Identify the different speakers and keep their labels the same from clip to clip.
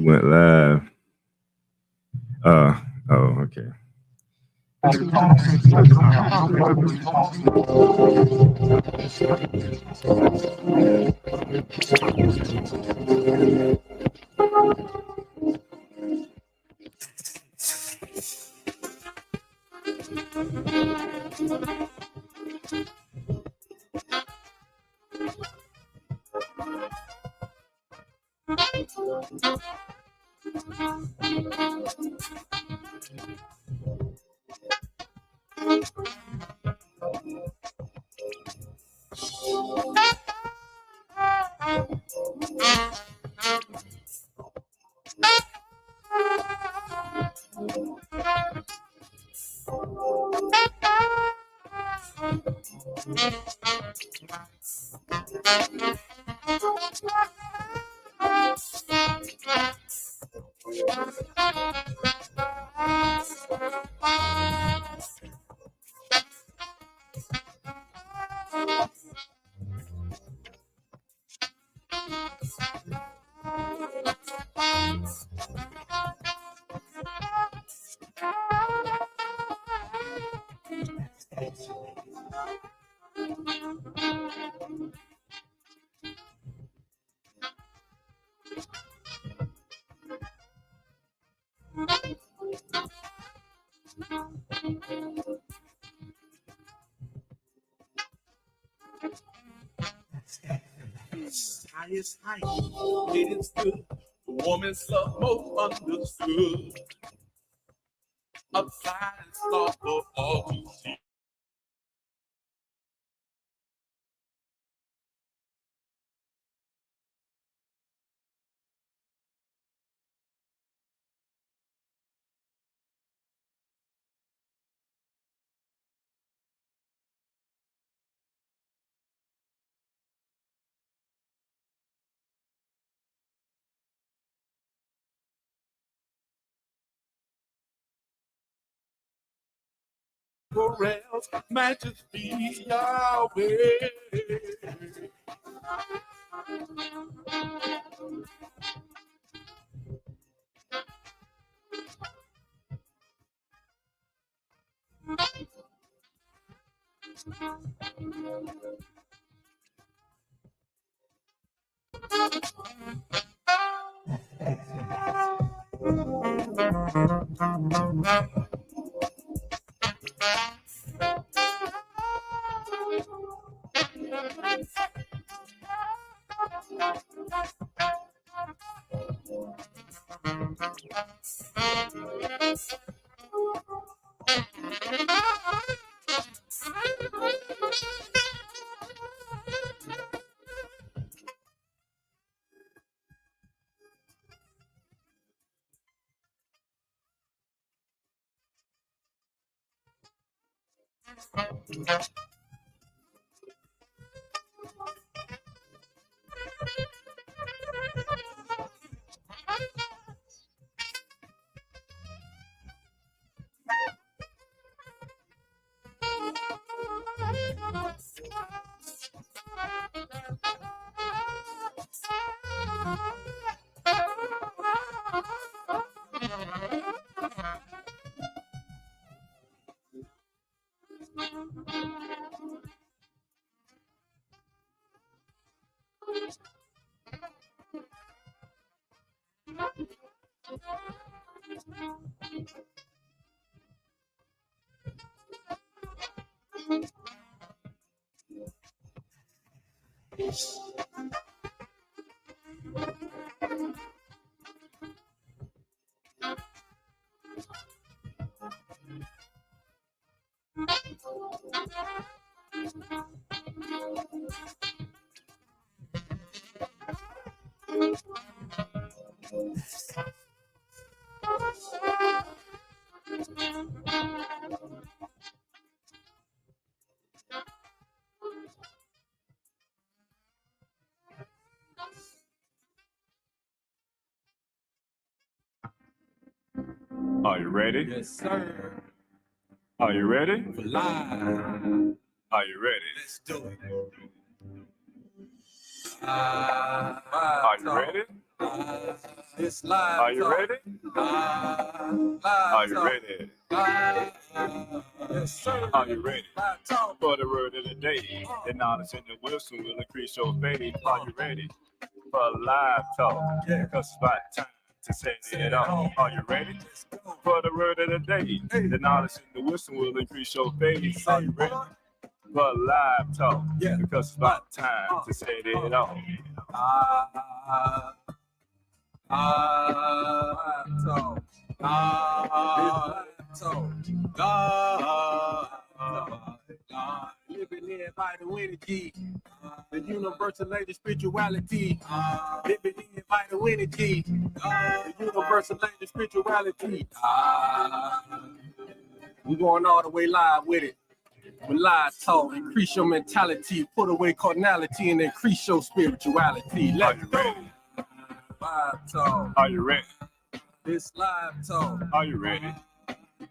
Speaker 1: went live. Okay.
Speaker 2: Highest height, greatest good, the woman's love most understood. Upside is thought for all to see. Rails, majesty, Yahweh.
Speaker 1: Are you ready?
Speaker 2: Yes, sir.
Speaker 1: Are you ready?
Speaker 2: For live.
Speaker 1: Are you ready?
Speaker 2: Let's do it.
Speaker 1: Are you ready?
Speaker 2: It's live.
Speaker 1: Are you ready?
Speaker 2: Live
Speaker 1: Are you
Speaker 2: talk.
Speaker 1: ready?
Speaker 2: Yes, sir.
Speaker 1: Are you ready?
Speaker 2: Live talk.
Speaker 1: For the word of the day, the knowledge and the wisdom will increase your faith. Are you ready for live talk?
Speaker 2: Yeah.
Speaker 1: Because it's about time to say it all. Are you ready for the word of the day? The knowledge and the wisdom will increase your faith. Are you ready for live talk?
Speaker 2: Yeah.
Speaker 1: Because it's about time to say it all.
Speaker 2: Live talk. Live talk. God. Living in vital energy. The universal language spirituality. Living in vital energy. The universal language spirituality. We going all the way live with it. With live talk, increase your mentality, put away carnality, and increase your spirituality. Let's go. Live talk.
Speaker 1: Are you ready?
Speaker 2: This live talk.
Speaker 1: Are you ready?
Speaker 2: Live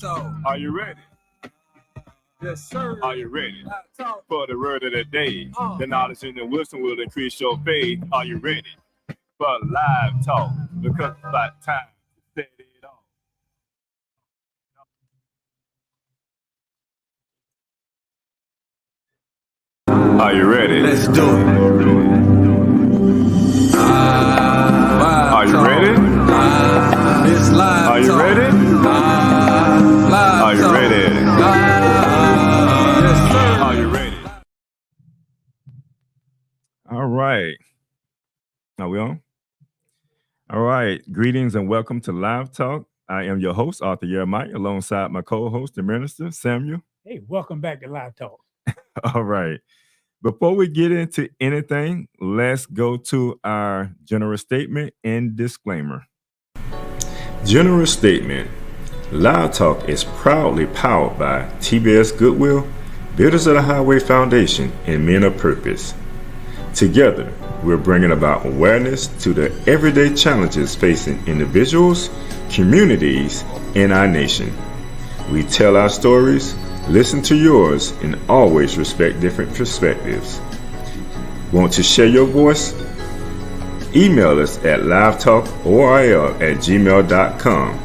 Speaker 2: talk.
Speaker 1: Are you ready?
Speaker 2: Yes, sir.
Speaker 1: Are you ready
Speaker 2: Live talk.
Speaker 1: for the word of the day? The knowledge and the wisdom will increase your faith. Are you ready for live talk? Because it's about time to say it all. Are you ready?
Speaker 2: Let's do it.
Speaker 1: Are you ready?
Speaker 2: This live
Speaker 1: Are you
Speaker 2: talk.
Speaker 1: ready?
Speaker 2: Live
Speaker 1: Are you
Speaker 2: talk.
Speaker 1: ready?
Speaker 2: Yes, sir.
Speaker 1: Are you ready? All right. Are we on? All right. Greetings and welcome to Live Talk. I am your host, Arthur Jeremiah, alongside my co-host, the minister, Samuel.
Speaker 3: Hey, welcome back to Live Talk.
Speaker 1: All right. Before we get into anything, let's go to our general statement and disclaimer. General statement. Live Talk is proudly powered by TBS Goodwill, Builders of the Highway Foundation, and Men of Purpose. Together, we're bringing about awareness to the everyday challenges facing individuals, communities, and our nation. We tell our stories, listen to yours, and always respect different perspectives. Want to share your voice? Email us at livetalkorl@gmail.com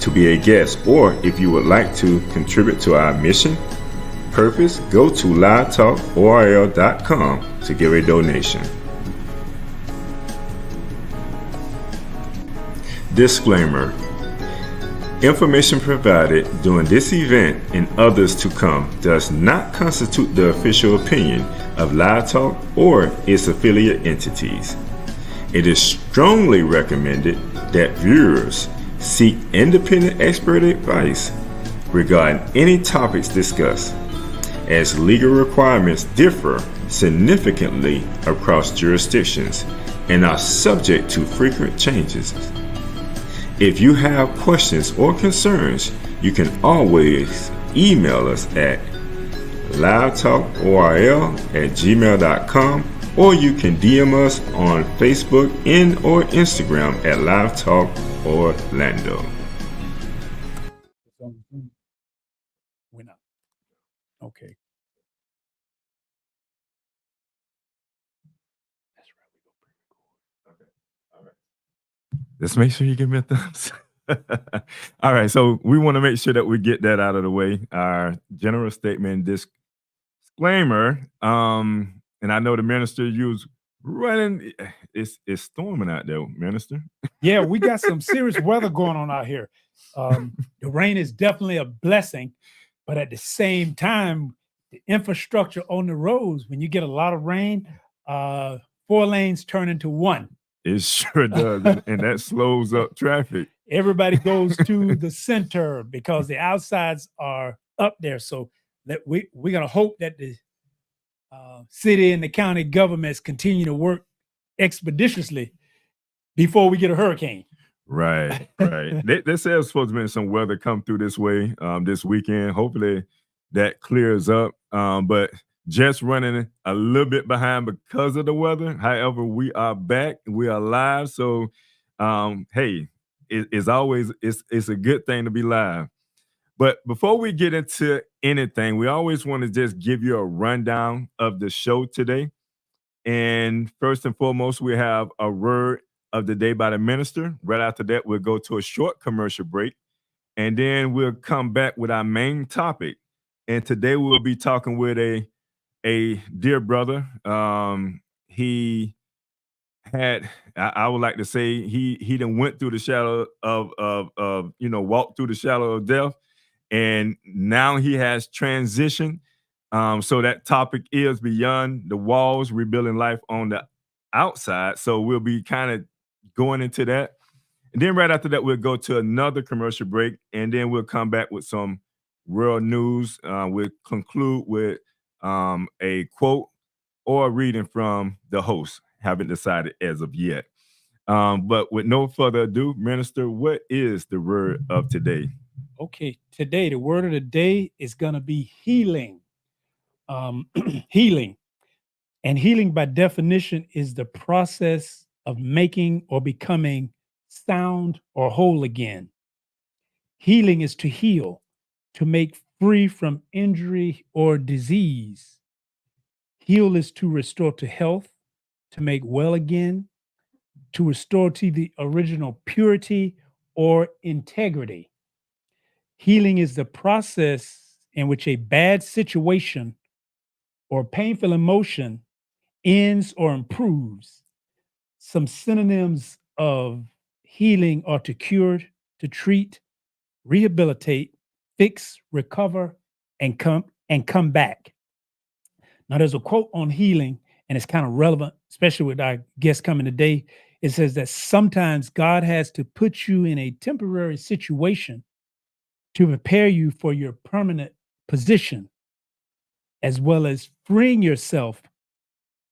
Speaker 1: to be a guest, or if you would like to contribute to our mission, purpose, go to livetalkorl.com to give a donation. Disclaimer. Information provided during this event and others to come does not constitute the official opinion of Live Talk or its affiliate entities. It is strongly recommended that viewers seek independent expert advice regarding any topics discussed, as legal requirements differ significantly across jurisdictions and are subject to frequent changes. If you have questions or concerns, you can always email us at livetalkorl@gmail.com, or you can DM us on Facebook and or Instagram at Live Talk Orlando.
Speaker 3: We're not. Okay. That's right. We go pre-record.
Speaker 1: Okay. All right. Just make sure you give me a thumbs. All right. So we want to make sure that we get that out of the way. Our general statement disclaimer. And I know the minister, you was running. It's storming out there, minister.
Speaker 3: Yeah, we got some serious weather going on out here. The rain is definitely a blessing, but at the same time, the infrastructure on the roads, when you get a lot of rain, 4 lanes turn into 1.
Speaker 1: It sure does, and that slows up traffic.
Speaker 3: Everybody goes to the center because the outsides are up there. So that we're gonna hope that the city and the county governments continue to work expeditiously before we get a hurricane.
Speaker 1: Right. They said there's supposed to be some weather come through this way this weekend. Hopefully that clears up. But just running a little bit behind because of the weather. However, we are back. We are live. So, hey, it's always it's a good thing to be live. But before we get into anything, we always want to just give you a rundown of the show today. And first and foremost, we have a word of the day by the minister. Right after that, we'll go to a short commercial break, and then we'll come back with our main topic. And today we'll be talking with a dear brother. He had, I would like to say, he done went through the shadow of walked through the shadow of death, and now he has transitioned. So that topic is beyond the walls, rebuilding life on the outside. So we'll be kind of going into that. And then right after that, we'll go to another commercial break, and then we'll come back with some real news. We'll conclude with a quote or a reading from the host. Haven't decided as of yet. But with no further ado, Minister, what is the word of today?
Speaker 3: Okay, today, the word of the day is going to be healing. Healing. And healing, by definition, is the process of making or becoming sound or whole again. Healing is to heal, to make free from injury or disease. Heal is to restore to health, to make well again, to restore to the original purity or integrity. Healing is the process in which a bad situation or painful emotion ends or improves. Some synonyms of healing are to cure, to treat, rehabilitate, fix, recover, and come back. Now, there's a quote on healing, and it's kind of relevant, especially with our guest coming today. It says that sometimes God has to put you in a temporary situation to prepare you for your permanent position, as well as freeing yourself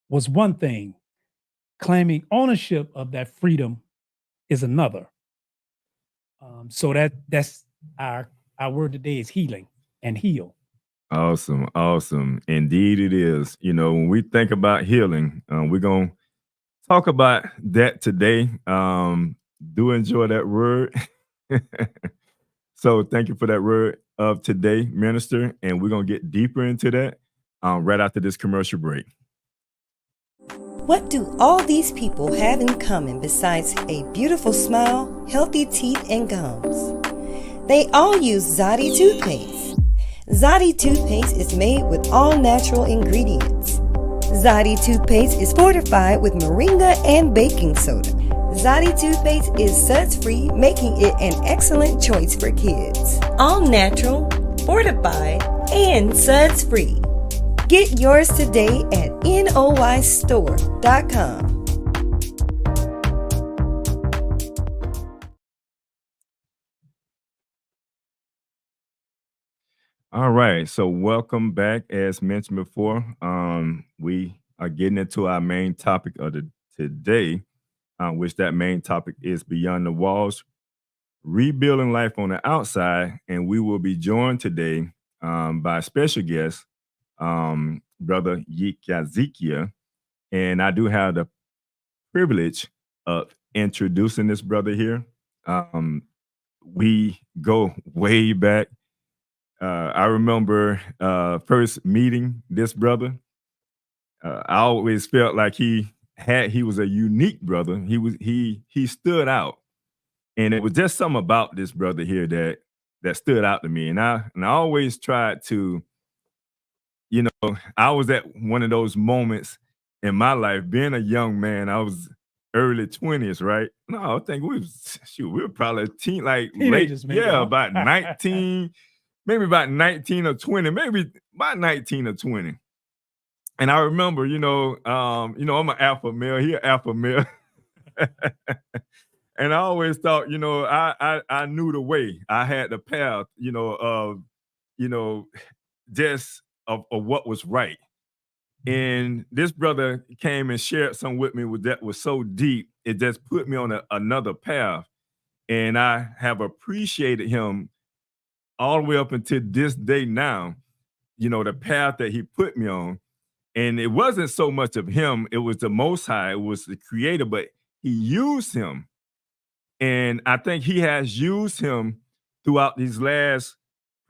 Speaker 3: was one thing. Claiming ownership of that freedom is another. So that's our word today is healing and heal.
Speaker 1: Awesome, awesome. Indeed, it is. When we think about healing, we're going to talk about that today. Do enjoy that word. So thank you for that word of today, Minister. And we're going to get deeper into that right after this commercial break.
Speaker 4: What do all these people have in common besides a beautiful smile, healthy teeth, and gums? They all use Zadi toothpaste. Zadi toothpaste is made with all natural ingredients. Zadi toothpaste is fortified with moringa and baking soda. Zadi toothpaste is suds-free, making it an excellent choice for kids. All natural, fortified, and suds-free. Get yours today at noystore.com.
Speaker 1: All right. So welcome back. As mentioned before, we are getting into our main topic of the today, which that main topic is beyond the walls, rebuilding life on the outside. And we will be joined today by a special guest, Brother Yikazikia. And I do have the privilege of introducing this brother here. We go way back. I remember first meeting this brother. I always felt like he was a unique brother. He stood out, and it was just something about this brother here that stood out to me. And I always tried to, I was at one of those moments in my life, being a young man. I was early 20s, right? No, I think we were probably a teen, like
Speaker 3: Teenagers,
Speaker 1: late,
Speaker 3: maybe,
Speaker 1: yeah,
Speaker 3: huh?
Speaker 1: about 19, maybe about 19 or 20, maybe about 19 or 20. And I remember, I'm an alpha male, he an alpha male. And I always thought, I knew the way. I had the path, of, you know, just of what was right. And this brother came and shared some with me that was so deep, it just put me on another path. And I have appreciated him all the way up until this day now, the path that he put me on. And it wasn't so much of him, it was the Most High, it was the Creator, but he used him. And I think he has used him throughout these last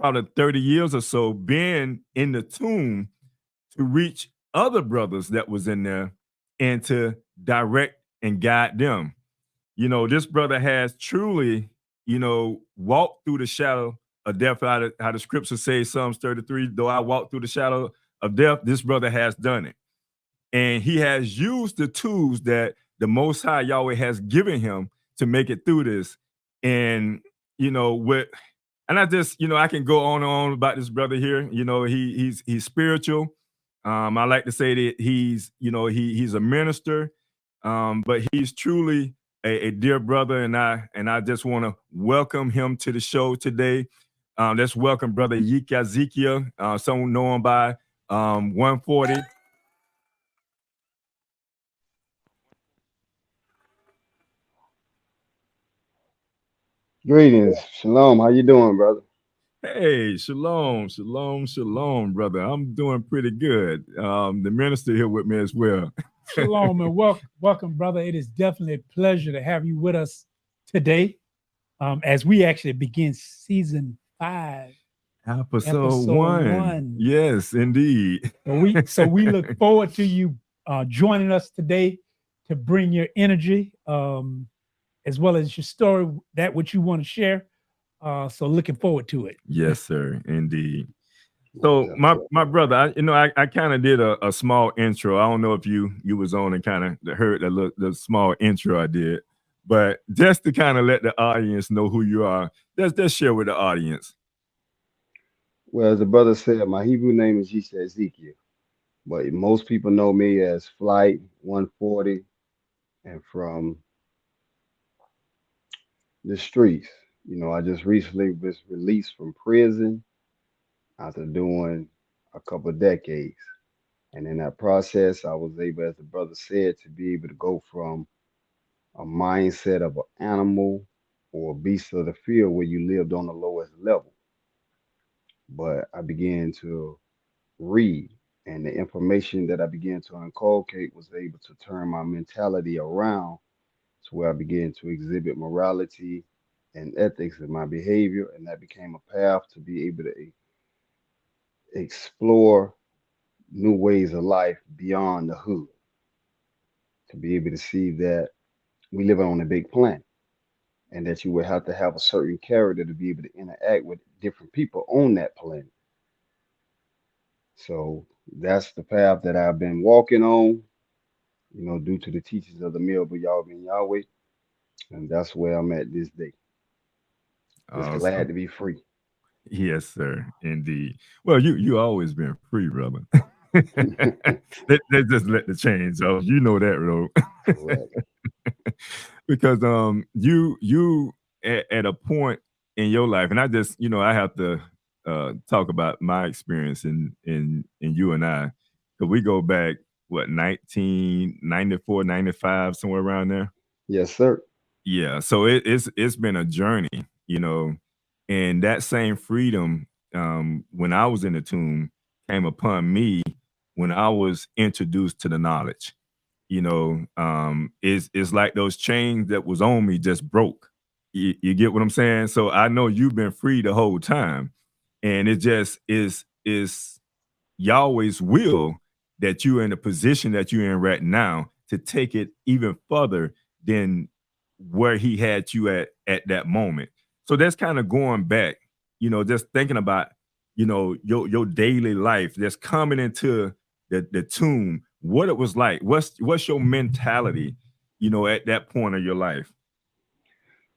Speaker 1: probably 30 years or so, being in the tomb to reach other brothers that was in there and to direct and guide them. This brother has truly, walked through the shadow of death. How the scripture says, Psalms 33, though I walk through the shadow of death, this brother has done it. And he has used the tools that the Most High Yahweh has given him to make it through this. And, with and I just, I can go on and on about this brother here. He's spiritual. I like to say that he's a minister, but he's truly a dear brother, and I just want to welcome him to the show today. Let's welcome brother Yika Ezekiel. Some know him by 140.
Speaker 5: Greetings. Shalom. How you doing, brother?
Speaker 1: Hey, shalom, shalom, shalom, brother. I'm doing pretty good. The minister here with me as well.
Speaker 3: Shalom and welcome, brother. It is definitely a pleasure to have you with us today, as we actually begin season 5,
Speaker 1: Episode one. Yes, indeed.
Speaker 3: So we look forward to you joining us today to bring your energy, as well as your story, that which you want to share. So looking forward to it.
Speaker 1: Yes, sir, indeed. So my brother, I kind of did a small intro. I don't know if you was on and kind of heard the small intro I did, but just to kind of let the audience know who you are, just share with the audience.
Speaker 5: Well, as the brother said, my Hebrew name is Yisha Ezekiel, but most people know me as Flight 140 and from the streets. I just recently was released from prison after doing a couple of decades. And in that process, I was able, as the brother said, to be able to go from a mindset of an animal or a beast of the field where you lived on the lowest level. But I began to read, and the information that I began to inculcate was able to turn my mentality around to where I began to exhibit morality and ethics in my behavior, and that became a path to be able to explore new ways of life beyond the hood, to be able to see that we live on a big planet and that you would have to have a certain character to be able to interact with different people on that planet. So that's the path that I've been walking on, due to the teachings of the Milba Yahweh and Yahweh. And that's where I'm at this day. Just glad
Speaker 1: Awesome.
Speaker 5: to be free.
Speaker 1: Yes, sir, indeed. Well, you always been free, brother. Let's just let the chains off. You know that, bro.
Speaker 5: Correct.
Speaker 1: Because you at a point in your life, and I just I have to talk about my experience in you and I, because we go back what 1994, 95, somewhere around there.
Speaker 5: Yes, sir.
Speaker 1: Yeah, so it's been a journey, and that same freedom, when I was in the tomb, came upon me when I was introduced to the knowledge. It's like those chains that was on me just broke. You get what I'm saying? So I know you've been free the whole time, and it just is Yahweh's will that you're in the position that you're in right now to take it even further than where he had you at that moment. So that's kind of going back, just thinking about, your daily life that's coming into the tomb, what it was like. What's your mentality, at that point of your life?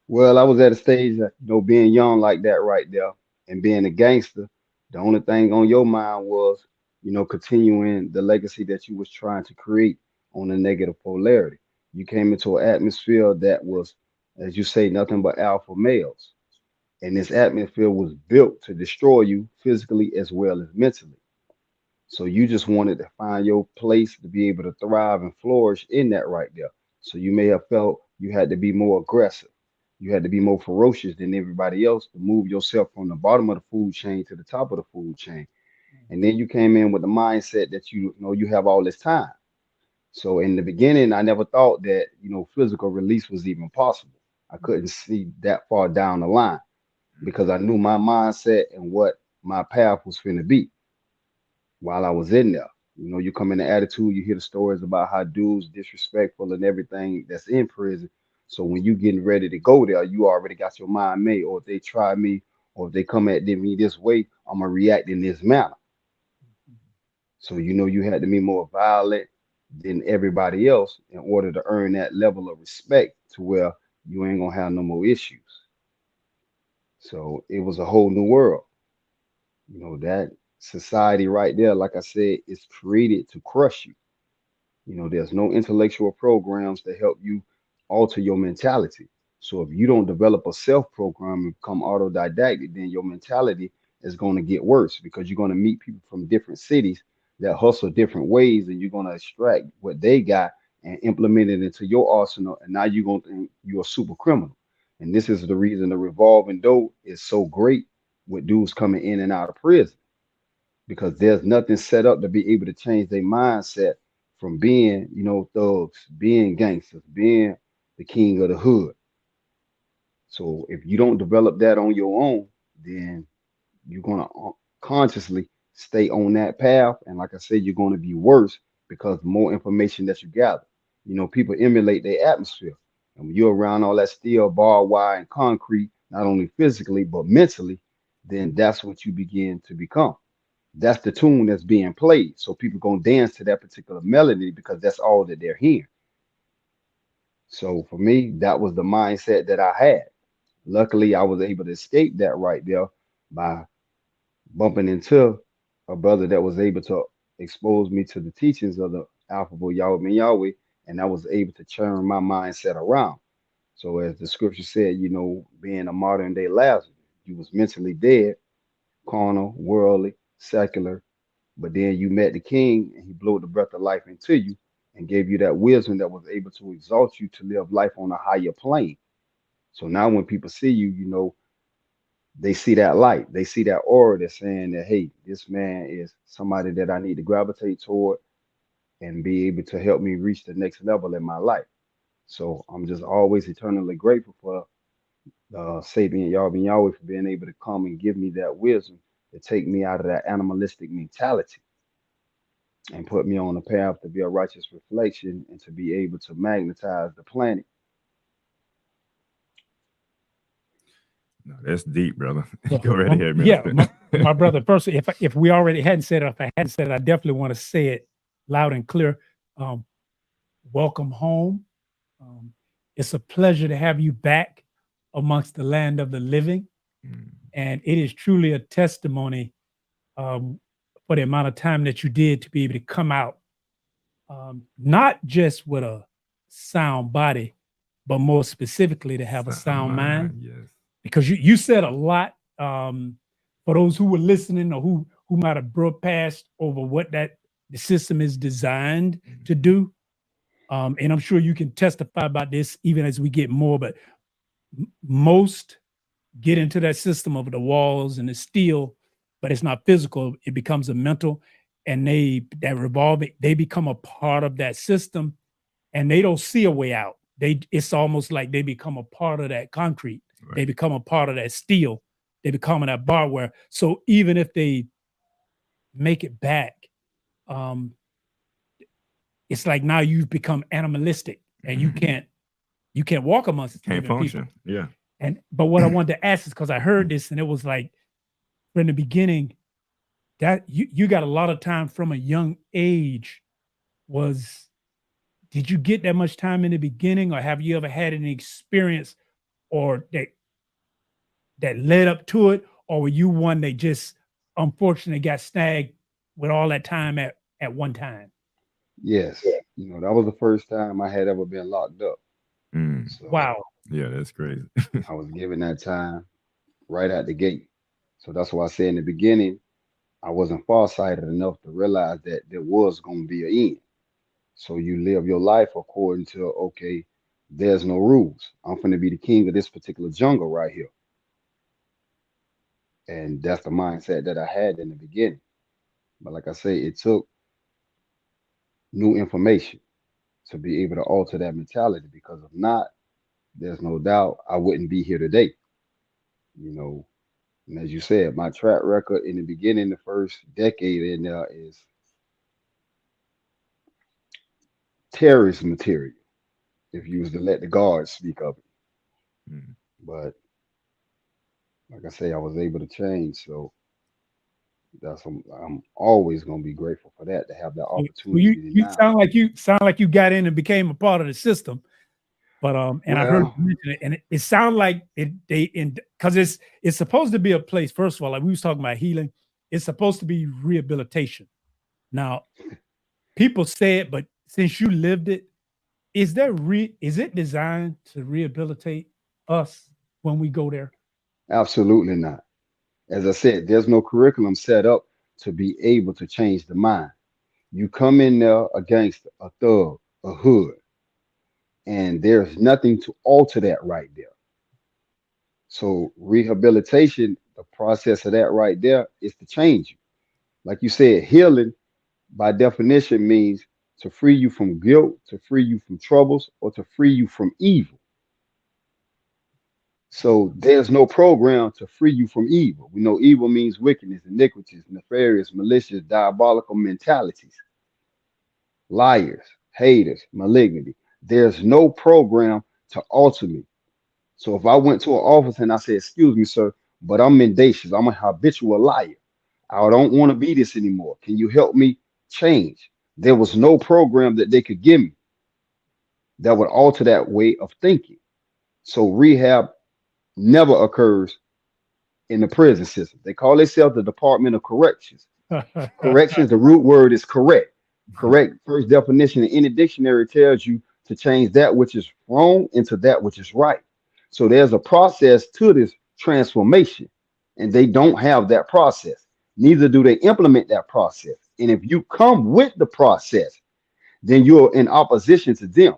Speaker 5: Well, I was at a stage that, being young like that right there and being a gangster, the only thing on your mind was, continuing the legacy that you was trying to create on the negative polarity. You came into an atmosphere that was, as you say, nothing but alpha males. And this atmosphere was built to destroy you physically as well as mentally. So you just wanted to find your place to be able to thrive and flourish in that right there. So you may have felt you had to be more aggressive. You had to be more ferocious than everybody else to move yourself from the bottom of the food chain to the top of the food chain. And then you came in with the mindset that you have all this time. So in the beginning, I never thought that, physical release was even possible. I couldn't see that far down the line because I knew my mindset and what my path was finna be while I was in there. You come in the attitude, you hear the stories about how dudes disrespectful and everything that's in prison. So when you getting ready to go there, you already got your mind made. Or if they try me, or if they come at me this way, I'm gonna react in this manner. So you know you had to be more violent than everybody else in order to earn that level of respect to where you ain't gonna have no more issues. So it was a whole new world. You know, that society right there, like I said, is created to crush you. You know, there's no intellectual programs that help you alter your mentality. So if you don't develop a self program and become autodidactic, then your mentality is going to get worse because you're going to meet people from different cities that hustle different ways, and you're going to extract what they got and implement it into your arsenal. And now you're going to think you're a super criminal. And this is the reason the revolving door is so great with dudes coming in and out of prison because there's nothing set up to be able to change their mindset from being, you know, thugs, being gangsters, being the king of the hood. So if you don't develop that on your own, then you're gonna consciously stay on that path. And like I said, you're gonna be worse because the more information that you gather, you know, people emulate their atmosphere. And when you're around all that steel, barbed wire, and concrete, not only physically but mentally, then that's what you begin to become. That's the tune that's being played. So people gonna dance to that particular melody because that's all that they're hearing. So for me, that was the mindset that I had. Luckily, I was able to escape that right there by bumping into a brother that was able to expose me to the teachings of the Alpha Yahweh Yahweh, and I was able to turn my mindset around. So as the scripture said, you know, being a modern day Lazarus, you was mentally dead, carnal, worldly, secular, but then you met the king and he blew the breath of life into you and gave you that wisdom that was able to exalt you to live life on a higher plane. So now when people see you, you know, they see that light, they see that aura that's saying that, hey, this man is somebody that I need to gravitate toward and be able to help me reach the next level in my life. So I'm just always eternally grateful for Sabian Yahweh Yahweh for being able to come and give me that wisdom to take me out of that animalistic mentality and put me on a path to be a righteous reflection and to be able to magnetize the planet.
Speaker 1: No, that's deep, brother.
Speaker 3: Well,
Speaker 1: Go right ahead,
Speaker 3: yeah,
Speaker 1: minister.
Speaker 3: my brother. First, if we already hadn't said it, if I hadn't said it, I definitely want to say it loud and clear. Um, Welcome home. Um, it's a pleasure to have you back amongst the land of the living,
Speaker 1: Mm,
Speaker 3: and it is truly a testimony um, for the amount of time that you did to be able to come out, not just with a sound body, but more specifically to have a sound mind.
Speaker 1: yes.
Speaker 3: Because you said a lot for those who were listening or who might have broke past over what that the system is designed to do. And I'm sure you can testify about this even as we get more, but most get into that system of the walls and the steel, but it's not physical. It becomes a mental, and that revolving, they become a part of that system, and they don't see a way out. It's almost like they become a part of that concrete. They
Speaker 1: Right.
Speaker 3: become a part of that steel. They become that barbed wire. So even if they make it back, um, it's like now you've become animalistic, and you can't walk amongst
Speaker 1: Can't
Speaker 3: living people.
Speaker 1: function. Yeah.
Speaker 3: And but what I wanted to ask is because I heard this and it was like from the beginning that you got a lot of time from a young age. Was Did you get that much time in the beginning, or have you ever had an experience or that led up to it, or were you one that just unfortunately got snagged with all that time at one time?
Speaker 5: Yes, you know, that was the first time I had ever been locked up.
Speaker 1: Mm,
Speaker 5: So
Speaker 3: Wow.
Speaker 1: yeah, that's crazy.
Speaker 5: I was given that time right out the gate. So that's why I said in the beginning, I wasn't farsighted enough to realize that there was going to be an end. So you live your life according to, okay, there's no rules. I'm going to be the king of this particular jungle right here. And that's the mindset that I had in the beginning. But like I say, it took new information to be able to alter that mentality because if not, there's no doubt I wouldn't be here today. You know, and as you said, my track record in the beginning, the first decade in there is terrorist material. if you was to let the guards speak of it.
Speaker 1: Mm.
Speaker 5: But like I say, I was able to change. So I'm always gonna be grateful for that, to have that
Speaker 3: So you
Speaker 5: opportunity
Speaker 3: you
Speaker 5: now.
Speaker 3: sound like you got in and became a part of the system. But and I heard
Speaker 5: Well,
Speaker 3: you mention it, and it sounded like because it's supposed to be a place. First of all, like we was talking about healing, it's supposed to be rehabilitation. Now, people say it, but since you lived it, is it designed to rehabilitate us when we go there?
Speaker 5: absolutely not. As I said, there's no curriculum set up to be able to change the mind. You come in there against a thug, a hood, and there's nothing to alter that right there. So rehabilitation, the process of that right there is to change you. Like you said, healing by definition means to free you from guilt, to free you from troubles, or to free you from evil. So there's no program to free you from evil. We know evil means wickedness, iniquities, nefarious, malicious, diabolical mentalities, liars, haters, malignity. There's no program to alter me. So if I went to an office and I said, "Excuse me, sir, but I'm mendacious. I'm a habitual liar. I don't want to be this anymore. Can you help me change?" There was no program that they could give me that would alter that way of thinking. So rehab never occurs in the prison system. They call themselves the Department of Corrections. Corrections, the root word is correct. Correct, first definition in any dictionary tells you to change that which is wrong into that which is right. So there's a process to this transformation, and they don't have that process. Neither do they implement that process. And if you come with the process, then you're in opposition to them.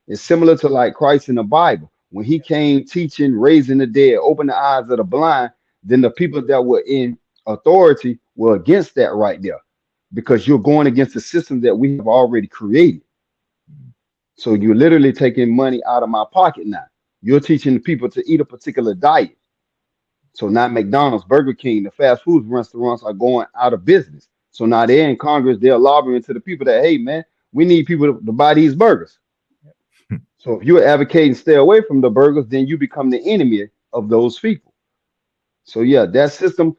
Speaker 5: It's similar to like Christ in the Bible. When he came teaching, raising the dead, open the eyes of the blind, then the people that were in authority were against that right there, because you're going against the system that we have already created. So you're literally taking money out of my pocket now. You're teaching the people to eat a particular diet. So now McDonald's, Burger King, the fast food restaurants are going out of business. So now they're in Congress, they're lobbying to the people that, hey man, we need people to buy these burgers. So if you're advocating stay away from the burgers, then you become the enemy of those people. So yeah, that system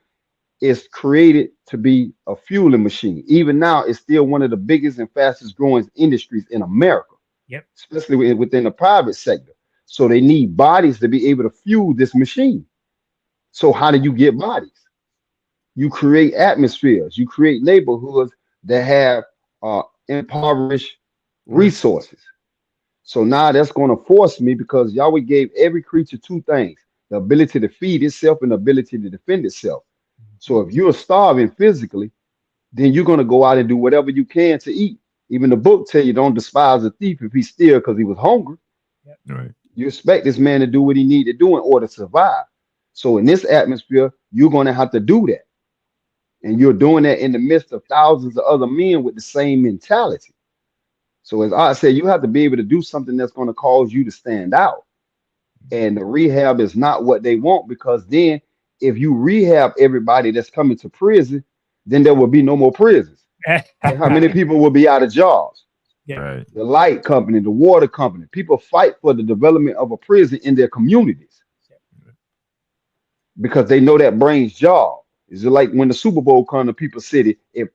Speaker 5: is created to be a fueling machine. Even now, it's still one of the biggest and fastest growing industries in America,
Speaker 3: Yep.
Speaker 5: especially within the private sector. So they need bodies to be able to fuel this machine. So how do you get bodies? You create atmospheres, you create neighborhoods that have impoverished
Speaker 1: Right.
Speaker 5: resources. So now that's going to force me, because Yahweh gave every creature two things: the ability to feed itself and the ability to defend itself. So if you're starving physically, then you're going to go out and do whatever you can to eat. Even the book tell you, don't despise a thief if he's still because he was hungry.
Speaker 1: Right.
Speaker 5: You expect this man to do what he need to do in order to survive. So in this atmosphere, you're going to have to do that. And you're doing that in the midst of thousands of other men with the same mentality. So as I said, you have to be able to do something that's going to cause you to stand out. And the rehab is not what they want, because then if you rehab everybody that's coming to prison, then there will be no more prisons. And how many people will be out of jobs?
Speaker 3: Yeah.
Speaker 1: Right.
Speaker 5: The light company, the water company, people fight for the development of a prison in their communities because they know that brings job. It's like when the Super Bowl comes to People's City, it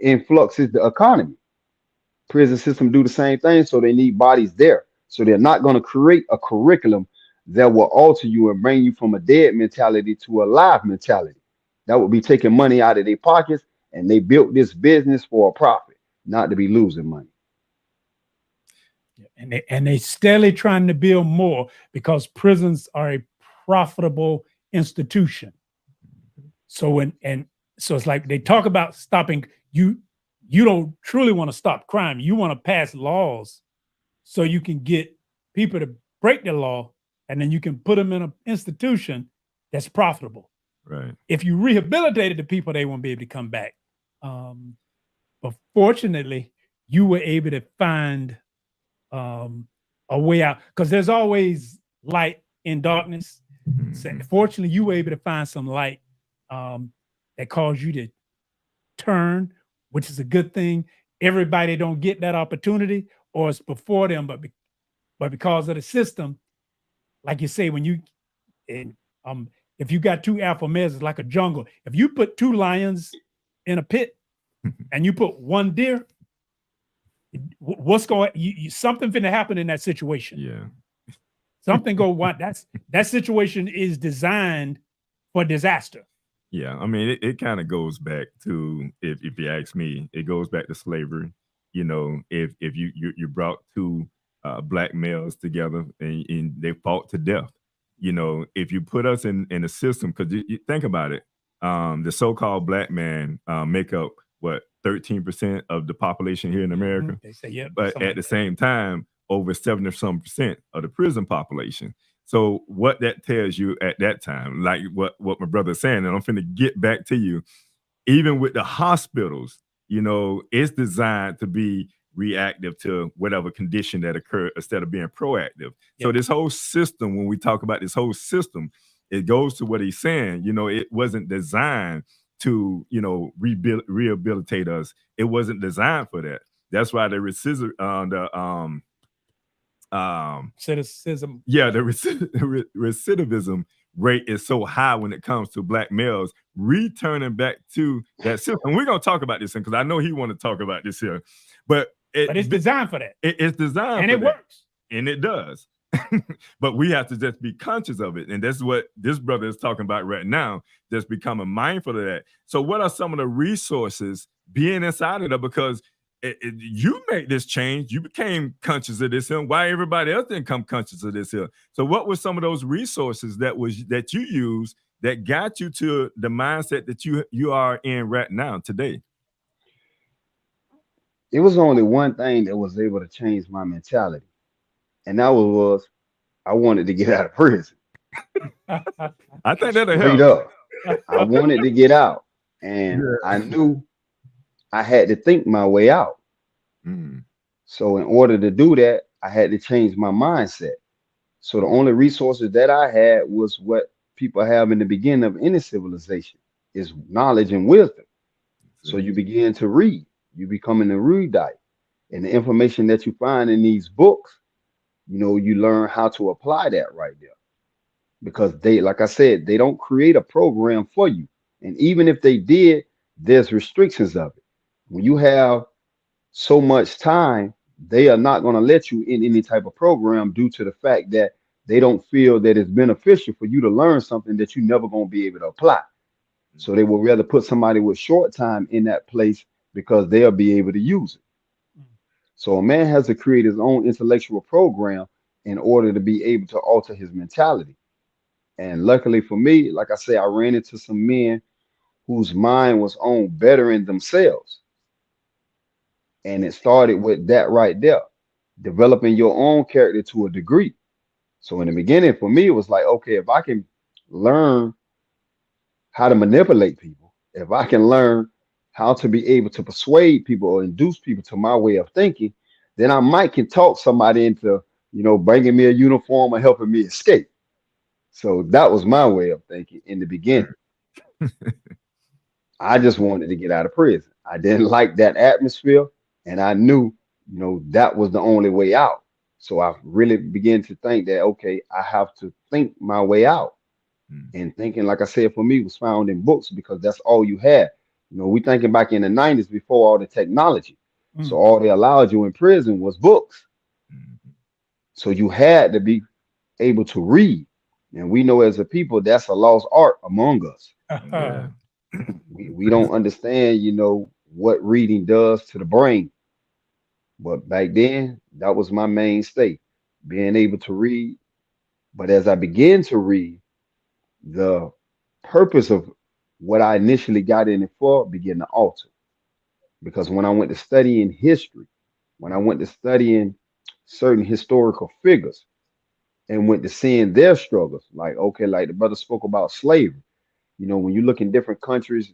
Speaker 5: influxes the economy. Prison system do the same thing, so they need bodies there. So they're not going to create a curriculum that will alter you and bring you from a dead mentality to a live mentality. That would be taking money out of their pockets, and they built this business for a profit, not to be losing money.
Speaker 3: And they steadily trying to build more because prisons are a profitable institution. So so it's like they talk about stopping you. You don't truly want to stop crime. You want to pass laws so you can get people to break the law, and then you can put them in an institution that's profitable.
Speaker 1: Right.
Speaker 3: If you rehabilitated the people, they won't be able to come back. But fortunately, you were able to find a way out, because there's always light in darkness. So fortunately, you were able to find some light that caused you to turn, which is a good thing. Everybody don't get that opportunity, or it's before them, but but because of the system, like you say, when you, if you got two alpha males, it's like a jungle. If you put two lions in a pit and you put one deer, what's going? Something finna happen in that situation.
Speaker 1: Yeah.
Speaker 3: Something go what? That situation is designed for disaster.
Speaker 1: Yeah, I mean, it kind of goes back to, if you ask me, it goes back to slavery. You know, if you brought two black males together and they fought to death, you know, if you put us in a system, because you think about it, the so-called black man make up what 13% of the population here in America.
Speaker 3: They say, yeah,
Speaker 1: But at the same time, over 70% of the prison population. So what that tells you at that time, like what my brother's saying, and I'm finna get back to you, even with the hospitals, you know, it's designed to be reactive to whatever condition that occurred instead of being proactive. So this whole system, when we talk about this whole system, it goes to what he's saying. You know, it wasn't designed to, you know, rehabilitate us. It wasn't designed for that. That's why the
Speaker 3: Cynicism.
Speaker 1: yeah, the recidivism rate is so high when it comes to black males returning back to that system. We're gonna talk about this because I know he want to talk about this here, but
Speaker 3: it's designed for that.
Speaker 1: It's designed
Speaker 3: and
Speaker 1: for
Speaker 3: it
Speaker 1: that.
Speaker 3: works,
Speaker 1: and it does. But we have to just be conscious of it, and that's what this brother is talking about right now. Just becoming mindful of that. So, what are some of the resources being inside of that? Because you make this change, you became conscious of this, and why everybody else didn't come conscious of this here. So what were some of those resources that you used that got you to the mindset that you are in right now today?
Speaker 5: It was only one thing that was able to change my mentality, and that was I wanted to get out of prison.
Speaker 1: I think that'll
Speaker 5: Straight
Speaker 1: help.
Speaker 5: up, I wanted to get out, and I knew I had to think my way out.
Speaker 1: Mm.
Speaker 5: So in order to do that, I had to change my mindset. So the only resources that I had was what people have in the beginning of any civilization is knowledge and wisdom. So you begin to read, you become an erudite. And the information that you find in these books, you know, you learn how to apply that right there. Because they, like I said, they don't create a program for you. And even if they did, there's restrictions of it. When you have so much time, they are not going to let you in any type of program due to the fact that they don't feel that it's beneficial for you to learn something that you never going to be able to apply. So they will rather put somebody with short time in that place because they'll be able to use it. So a man has to create his own intellectual program in order to be able to alter his mentality. And luckily for me, like I say, I ran into some men whose mind was on bettering themselves. And it started with that right there, developing your own character to a degree. So in the beginning, for me, it was like, okay, if I can learn how to manipulate people, if I can learn how to be able to persuade people or induce people to my way of thinking, then I might can talk somebody into, you know, bringing me a uniform or helping me escape. So that was my way of thinking in the beginning. I just wanted to get out of prison. I didn't like that atmosphere, and I knew, you know, that was the only way out. So I really began to think that, okay, I have to think my way out. And thinking, like I said, for me, was found in books because that's all you had. You know, we thinking back in the 90s before all the technology. So all they allowed you in prison was books. So you had to be able to read. And we know as a people, that's a lost art among us.
Speaker 1: Yeah.
Speaker 5: We don't understand, you know, what reading does to the brain. But back then, that was my mainstay, being able to read. But as I began to read, the purpose of what I initially got in it for began to alter. Because when I went to studying history, when I went to studying certain historical figures and went to seeing their struggles, like, okay, like the brother spoke about slavery. You know, when you look in different countries,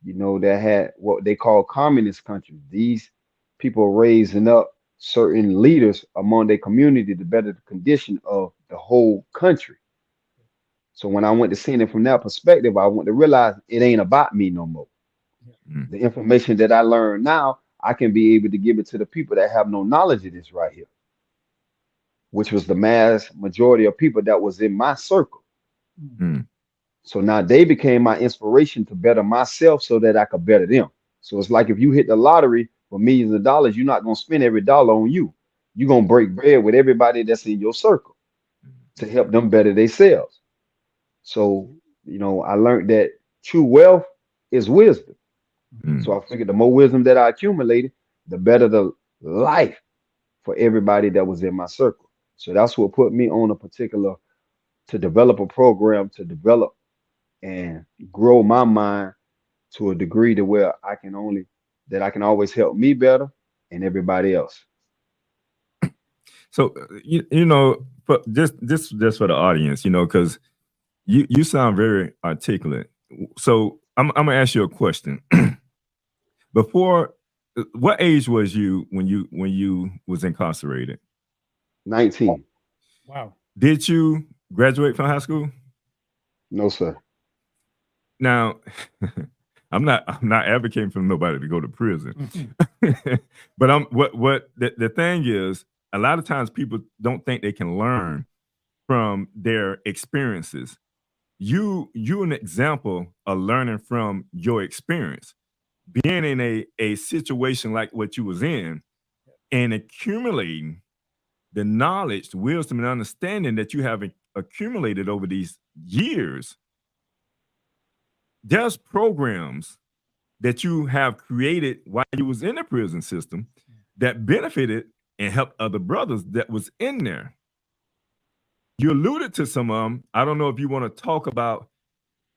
Speaker 5: you know, that had what they call communist countries, these people raising up certain leaders among their community to better the condition of the whole country. So when I went to seeing it from that perspective, I went to realize it ain't about me no more. The information that I learn now, I can be able to give it to the people that have no knowledge of this right here. which was the mass majority of people that was in my circle.
Speaker 1: Mm.
Speaker 5: So now they became my inspiration to better myself so that I could better them. So it's like if you hit the lottery for millions of dollars, you're not going to spend every dollar on you. You're going to break bread with everybody that's in your circle to help them better themselves. So, I learned that true wealth is wisdom.
Speaker 1: Mm.
Speaker 5: So I figured the more wisdom that I accumulated, the better the life for everybody that was in my circle. So that's what put me on a particular to develop a program to develop and grow my mind to a degree to where I can always help me better and everybody else.
Speaker 1: So for just for the audience, because you sound very articulate. So I'm gonna ask you a question. Before, what age was you when you was incarcerated?
Speaker 5: 19.
Speaker 3: Wow.
Speaker 1: Did you graduate from high school?
Speaker 5: No, sir.
Speaker 1: Now, I'm not advocating for nobody to go to prison, but what the thing is, a lot of times people don't think they can learn from their experiences. You an example of learning from your experience, being in a situation like what you was in, and accumulating the knowledge, the wisdom, and understanding that you have accumulated over these years. There's programs that you have created while you was in the prison system that benefited and helped other brothers that was in there. You alluded to some of them. I don't know if you want to talk about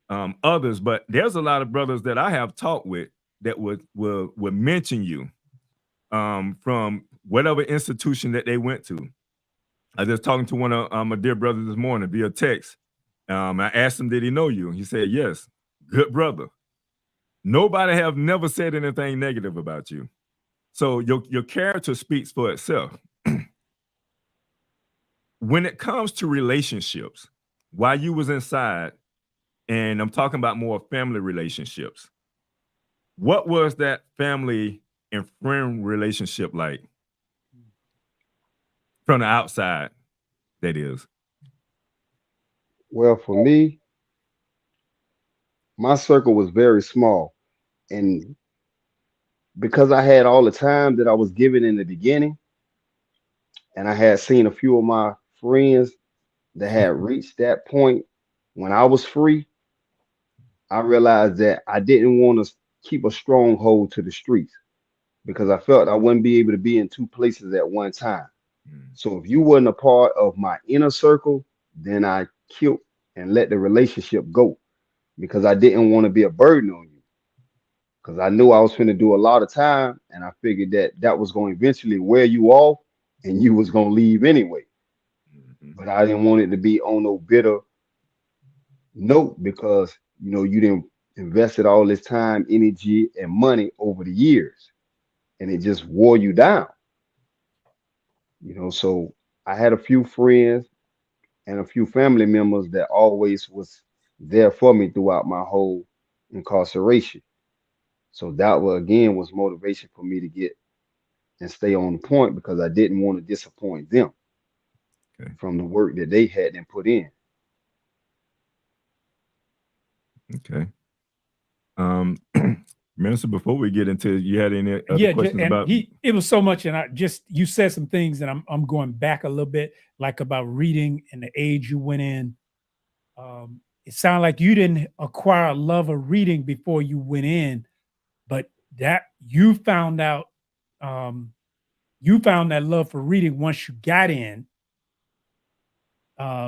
Speaker 1: others, but there's a lot of brothers that I have talked with that would mention you from whatever institution that they went to. I was just talking to one of my dear brothers this morning via text. I asked him, did he know you? He said, yes. Good brother. Nobody have never said anything negative about you. So your character speaks for itself. When it comes to relationships, while you was inside, and I'm talking about more family relationships, what was that family and friend relationship like from the outside, that is?
Speaker 5: Well, for me, my circle was very small. And because I had all the time that I was given in the beginning, and I had seen a few of my friends that had reached that point when I was free, I realized that I didn't want to keep a stronghold to the streets because I felt I wouldn't be able to be in two places at one time.
Speaker 1: Mm.
Speaker 5: So if you wasn't a part of my inner circle, then I killed and let the relationship go because I didn't want to be a burden on you. Because I knew I was going to do a lot of time, and I figured that that was going to eventually wear you off, and you was going to leave anyway.
Speaker 1: Mhm.
Speaker 5: But I didn't want it to be on no bitter note because you didn't invested all this time, energy, and money over the years, and it just wore you down. So I had a few friends and a few family members that always was there for me throughout my whole incarceration. So that was motivation for me to get and stay on point because I didn't want to disappoint them
Speaker 1: Okay.
Speaker 5: from the work that they had and put in.
Speaker 1: Okay. Um, Minister, before we get into, you had any other
Speaker 3: Yeah,
Speaker 1: questions
Speaker 3: and
Speaker 1: about?
Speaker 3: it was so much, and you said some things, and I'm going back a little bit, like about reading and the age you went in. It sounded like you didn't acquire a love of reading before you went in, but that you found that love for reading once you got in.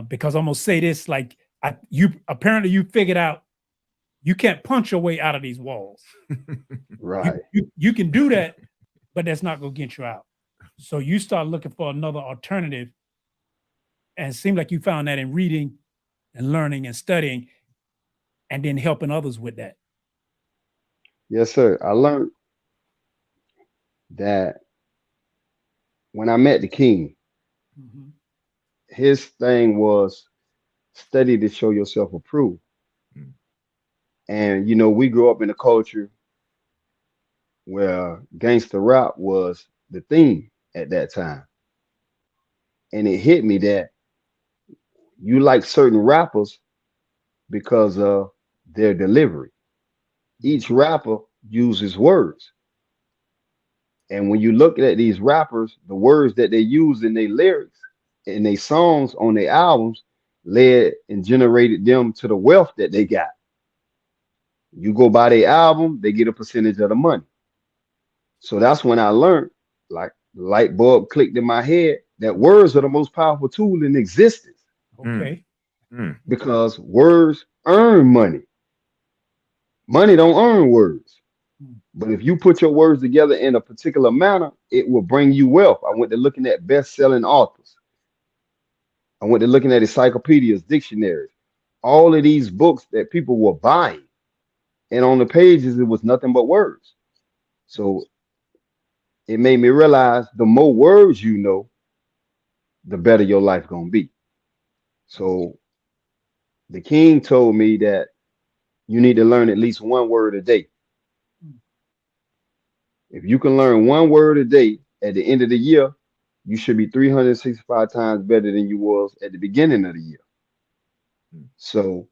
Speaker 3: Because I'm gonna say this, like you apparently you figured out you can't punch your way out of these walls.
Speaker 5: Right.
Speaker 3: You can do that, but that's not gonna get you out. So you start looking for another alternative, and it seemed like you found that in reading and learning and studying, and then helping others with that.
Speaker 5: Yes, sir. I learned that when I met the king,
Speaker 3: Mhm.
Speaker 5: his thing was study to show yourself approved.
Speaker 1: Mm.
Speaker 5: And we grew up in a culture where gangster rap was the theme at that time. And it hit me that you like certain rappers because of their delivery. Each rapper uses words. And when you look at these rappers, the words that they use in their lyrics, in their songs, on their albums, led and generated them to the wealth that they got. You go buy their album, they get a percentage of the money. So that's when I learned, like the light bulb clicked in my head, that words are the most powerful tool in existence
Speaker 3: Okay.
Speaker 1: Mm.
Speaker 5: because words earn money. Money don't earn words.
Speaker 3: Mm.
Speaker 5: But if you put your words together in a particular manner, it will bring you wealth. I went to looking at best-selling authors. I went to looking at encyclopedias, dictionaries, all of these books that people were buying. And on the pages, it was nothing but words. So it made me realize the more words you know, the better your life gonna be. So the king told me that you need to learn at least one word a day.
Speaker 3: Mm.
Speaker 5: If you can learn one word a day at the end of the year, you should be 365 times better than you was at the beginning of the year.
Speaker 1: Mm.
Speaker 5: So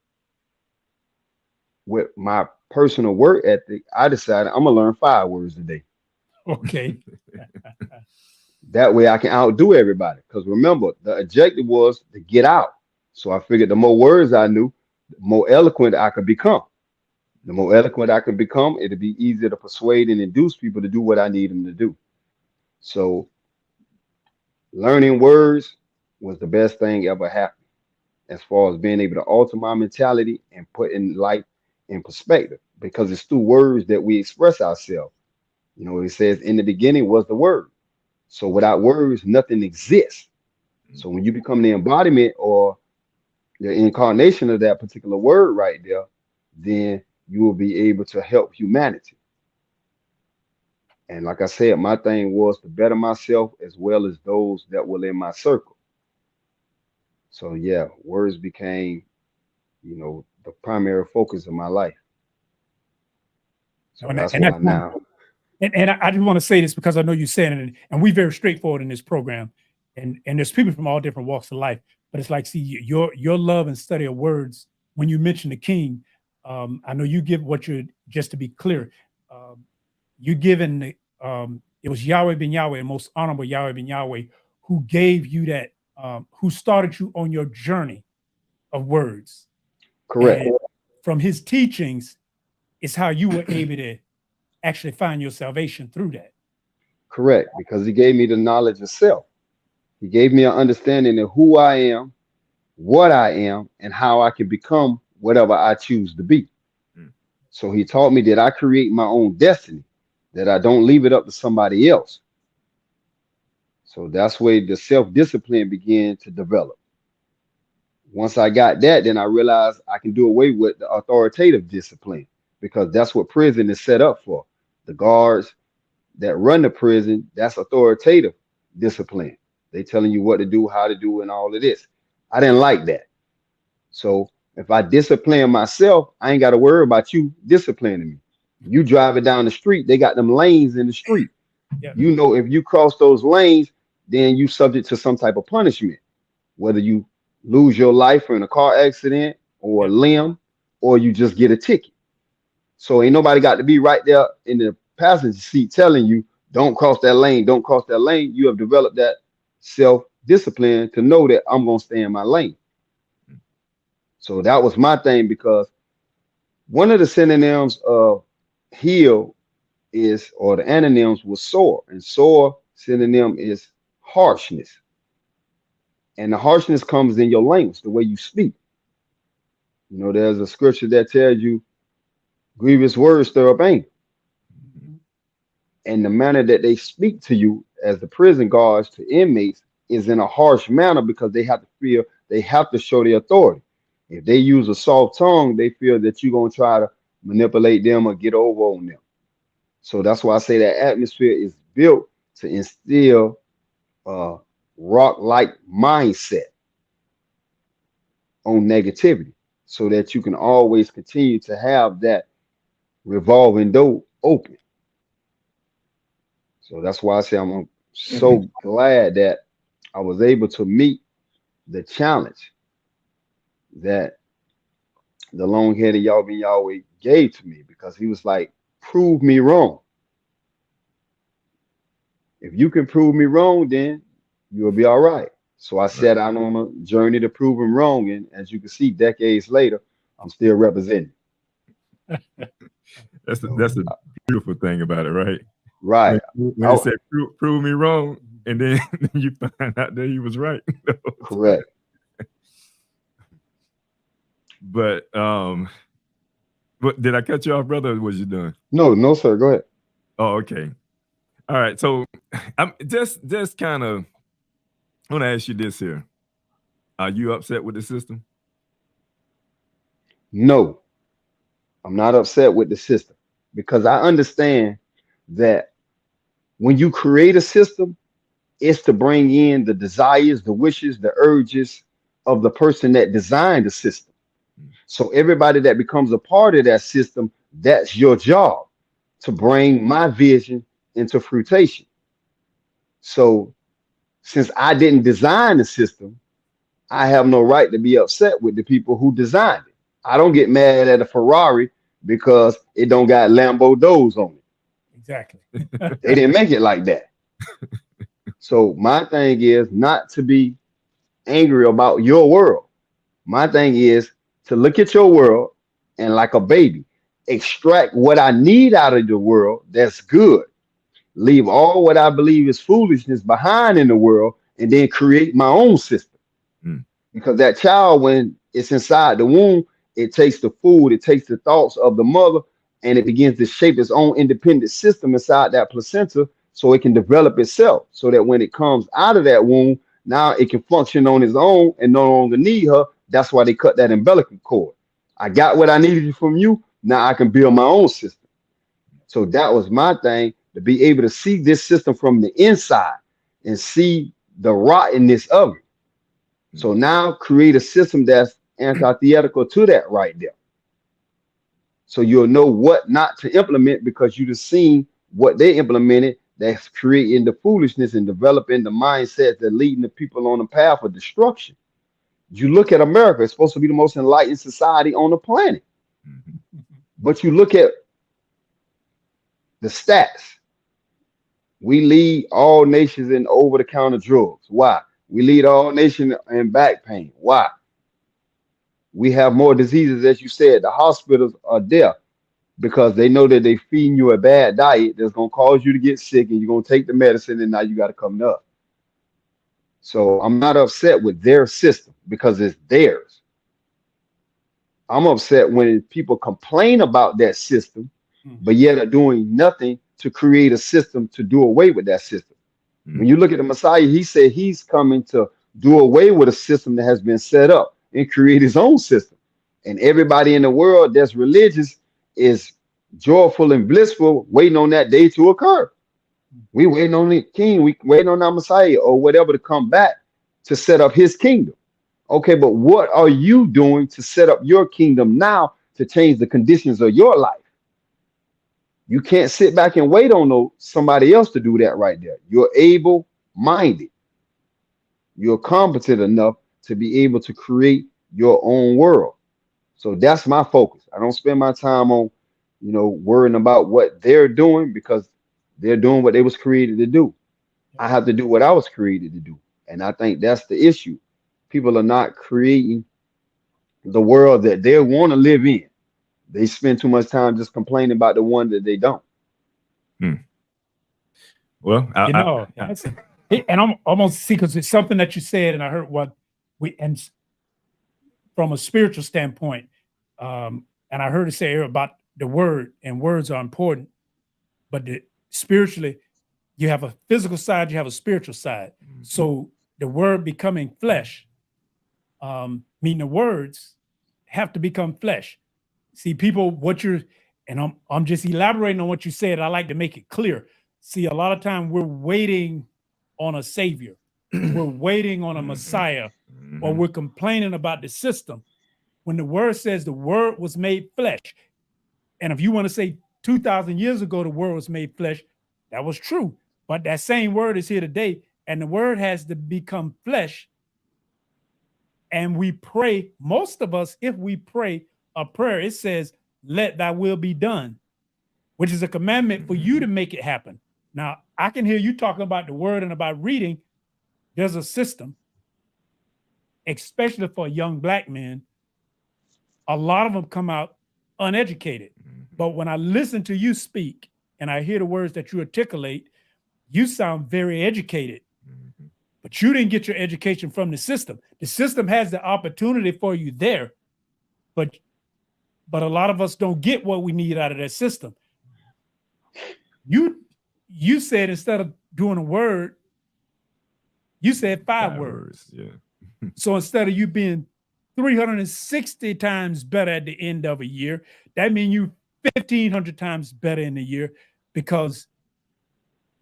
Speaker 5: with my personal work ethic, I decided I'm gonna learn 5 words a day.
Speaker 3: Okay.
Speaker 5: That way I can outdo everybody. Because remember, the objective was to get out. So I figured the more words I knew, the more eloquent I could become. The more eloquent I could become, it'd be easier to persuade and induce people to do what I need them to do. So learning words was the best thing ever happened as far as being able to alter my mentality and put in life in perspective because it's through words that we express ourselves. You know, it says in the beginning was the word. So without words, nothing exists. So when you become the embodiment or the incarnation of that particular word right there, then you will be able to help humanity. And like I said, my thing was to better myself as well as those that were in my circle. So yeah, words became, the primary focus of my life. So
Speaker 3: And,
Speaker 5: that's
Speaker 3: and
Speaker 5: why
Speaker 3: that's one.
Speaker 5: now,
Speaker 3: And I just want to say this because I know you're saying it, and we're very straightforward in this program, and there's people from all different walks of life. But it's like, see, your love and study of words. When you mention the king, I know you give what you're just to be clear, you given it was Yahweh ben Yahweh, the most honorable Yahweh ben Yahweh, who gave you that, who started you on your journey of words,
Speaker 5: correct,
Speaker 3: and from his teachings is how you were able to actually find your salvation through that.
Speaker 5: correct, because he gave me the knowledge of self. He gave me an understanding of who I am, what I am, and how I can become whatever I choose to be.
Speaker 1: Mm.
Speaker 5: So he taught me that I create my own destiny, that I don't leave it up to somebody else. So that's where the self-discipline began to develop. Once I got that, then I realized I can do away with the authoritative discipline because that's what prison is set up for. The guards that run the prison, that's authoritative discipline. They telling you what to do, how to do, and all of this. I didn't like that. So if I discipline myself, I ain't got to worry about you disciplining me. You driving down the street, they got them lanes in the street.
Speaker 3: Yeah.
Speaker 5: You know, if you cross those lanes, then you subject to some type of punishment, whether you lose your life in a car accident or a
Speaker 3: Yeah.
Speaker 5: limb, or you just get a ticket. So ain't nobody got to be right there in the passenger seat telling you, don't cross that lane, don't cross that lane. You have developed that self-discipline to know that I'm gonna stay in my lane. So that was my thing because one of the synonyms of heal is, or the antonyms was sore, and sore synonym is harshness. And the harshness comes in your language, the way you speak. You know, there's a scripture that tells you grievous words stir up anger.
Speaker 3: Mhm.
Speaker 5: And the manner that they speak to you as the prison guards to inmates is in a harsh manner because they have to feel they have to show their authority. If they use a soft tongue, they feel that you're gonna try to manipulate them or get over on them. So that's why I say that atmosphere is built to instill a rock-like mindset on negativity so that you can always continue to have that revolving door open. So that's why I say I'm so glad that I was able to meet the challenge that the long-headed Yahweh gave to me, because he was like, prove me wrong. If you can prove me wrong, then you'll be all right. So I
Speaker 1: Right.
Speaker 5: set out on a journey to prove him wrong. And as you can see, decades later, I'm still representing. So,
Speaker 1: That's a beautiful thing about it, right?
Speaker 5: right.
Speaker 1: When it
Speaker 5: Oh,
Speaker 1: said prove me wrong, and then you find out that he was right.
Speaker 5: correct.
Speaker 1: But did I cut you off, brother? Or was you done?
Speaker 5: No, no, sir. Go ahead.
Speaker 1: Oh, okay. All right. So I'm just kind of I want to ask you this here. Are you upset with the system?
Speaker 5: No, I'm not upset with the system, because I understand that when you create a system, it's to bring in the desires, the wishes, the urges of the person that designed the system. So everybody that becomes a part of that system, that's your job, to bring my vision into fruition. So since I didn't design the system, I have no right to be upset with the people who designed it. I don't get mad at a Ferrari because it don't got Lambo doors on it.
Speaker 3: Exactly.
Speaker 5: They didn't make it like that. So my thing is not to be angry about your world. My thing is to look at your world and, like a baby, extract what I need out of the world that's good. Leave all what I believe is foolishness behind in the world, and then create my own system.
Speaker 1: Mm.
Speaker 5: Because that child, when it's inside the womb, it takes the food, it takes the thoughts of the mother, and it begins to shape its own independent system inside that placenta, so it can develop itself, so that when it comes out of that womb, now it can function on its own and no longer need her. That's why they cut that umbilical cord. I got what I needed from you. Now I can build my own system. So that was my thing, to be able to see this system from the inside and see the rottenness of it. So now create a system that's antithetical to that right there. So you'll know what not to implement, because you've seen what they implemented that's creating the foolishness and developing the mindsets that leading the people on the path of destruction. You look at America, it's supposed to be the most enlightened society on the planet. But you look at the stats. We lead all nations in over-the-counter drugs. Why? We lead all nations in back pain. Why? We have more diseases, as you said. The hospitals are there because they know that they feeding you a bad diet that's going to cause you to get sick, and you're going to take the medicine, and now you got to come up. So I'm not upset with their system because it's theirs. I'm upset when people complain about that system, but yet are doing nothing to create a system to do away with that system. When you look at the Messiah, he said he's coming to do away with a system that has been set up and create his own system. And everybody in the world that's religious is joyful and blissful, waiting on that day to occur. We waiting on the king, we waiting on our Messiah or whatever to come back to set up his kingdom. Okay, but what are you doing to set up your kingdom now to change the conditions of your life? You can't sit back and wait on somebody else to do that right there. You're able-minded. You're competent enough to be able to create your own world. So that's my focus. I don't spend my time on, worrying about what they're doing, because they're doing what they was created to do. I have to do what I was created to do. And I think that's the issue. People are not creating the world that they want to live in. They spend too much time just complaining about the one that they don't.
Speaker 1: Well,
Speaker 3: and I'm almost see, because it's something that you said, and I heard and from a spiritual standpoint, and I heard it say about the word, and words are important, but spiritually, you have a physical side, you have a spiritual side. So the word becoming flesh, meaning the words have to become flesh. See, people, and I'm just elaborating on what you said. I like to make it clear. See, a lot of time we're waiting on a savior. We're waiting on a Messiah, or we're complaining about the system. When the word says the word was made flesh, and if you want to say 2,000 years ago, the word was made flesh, that was true. But that same word is here today, and the word has to become flesh. And we pray, most of us, if we pray a prayer, it says, let thy will be done, which is a commandment for you to make it happen. Now, I can hear you talking about the word and about reading. There's a system, especially for young black men. A lot of them come out uneducated. But when I listen to you speak and I hear the words that you articulate, you sound very educated. But you didn't get your education from the system. The system has the opportunity for you there, but a lot of us don't get what we need out of that system. You said instead of doing a word, you said five words.
Speaker 1: Yeah.
Speaker 3: So instead of you being 360 times better at the end of a year, that means you 1,500 times better in a year because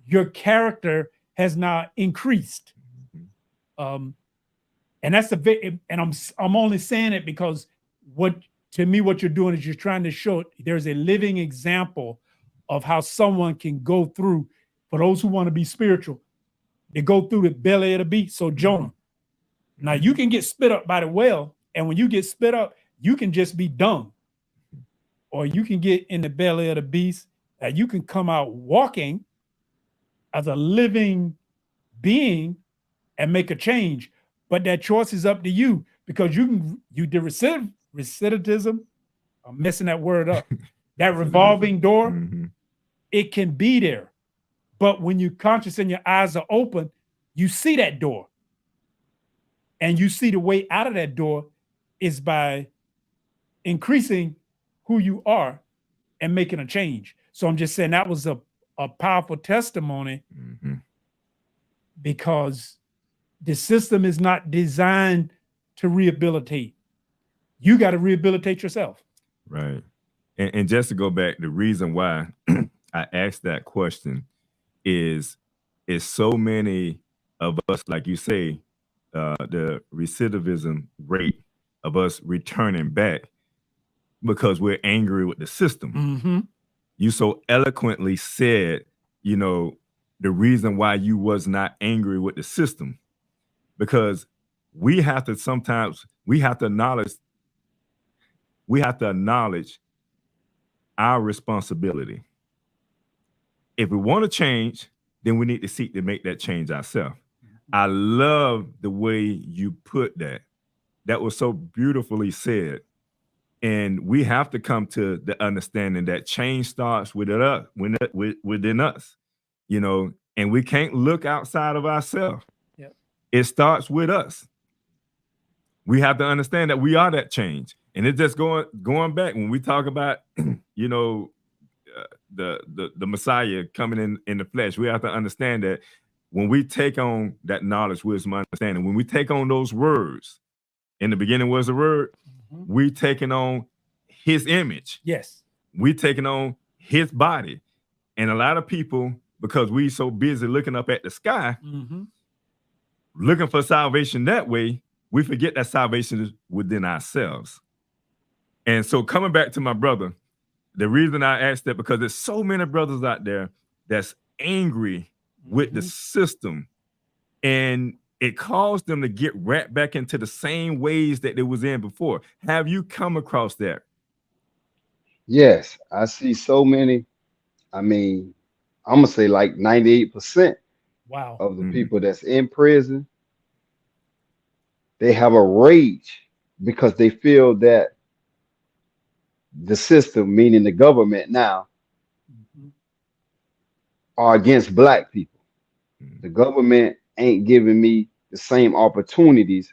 Speaker 3: your character has now increased. And that's and I'm only saying it because what you're doing is you're trying to show there's a living example of how someone can go through, for those who want to be spiritual, they go through the belly of the beast. So Jonah, now you can get spit up by the well, and when you get spit up, you can just be dung, or you can get in the belly of the beast, and you can come out walking as a living being and make a change. But that choice is up to you, because you did recidivism. I'm messing that word up. That revolving door, it can be there. But when you're conscious and your eyes are open, you see that door. And you see the way out of that door is by increasing who you are and making a change. So I'm just saying that was a powerful testimony, because the system is not designed to rehabilitate. You got to rehabilitate yourself.
Speaker 1: Right. And just to go back, the reason why I asked that question is so many of us, like you say, the recidivism rate of us returning back because we're angry with the system. You so eloquently said, the reason why you was not angry with the system, because we have to acknowledge our responsibility. If we want to change, then we need to seek to make that change ourselves. I love the way you put that. That was so beautifully said. And we have to come to the understanding that change starts within us, and we can't look outside of ourselves.
Speaker 3: Yep.
Speaker 1: It starts with us. We have to understand that we are that change. And it's just going back when we talk about, the Messiah coming in the flesh. We have to understand that when we take on that knowledge, wisdom, understanding, when we take on those words, in the beginning was the word, we taking on his image.
Speaker 3: Yes.
Speaker 1: We taking on his body. And a lot of people, because we so busy looking up at the sky, looking for salvation that way, we forget that salvation is within ourselves. And so coming back to my brother, the reason I asked that, because there's so many brothers out there that's angry with the system, and it caused them to get right back into the same ways that they was in before. Have you come across that?
Speaker 5: Yes, I see so many. I mean, I'm gonna say like 98%
Speaker 3: Wow.
Speaker 5: of the people that's in prison, they have a rage because they feel that the system, meaning the government now, are against black people. The government ain't giving me the same opportunities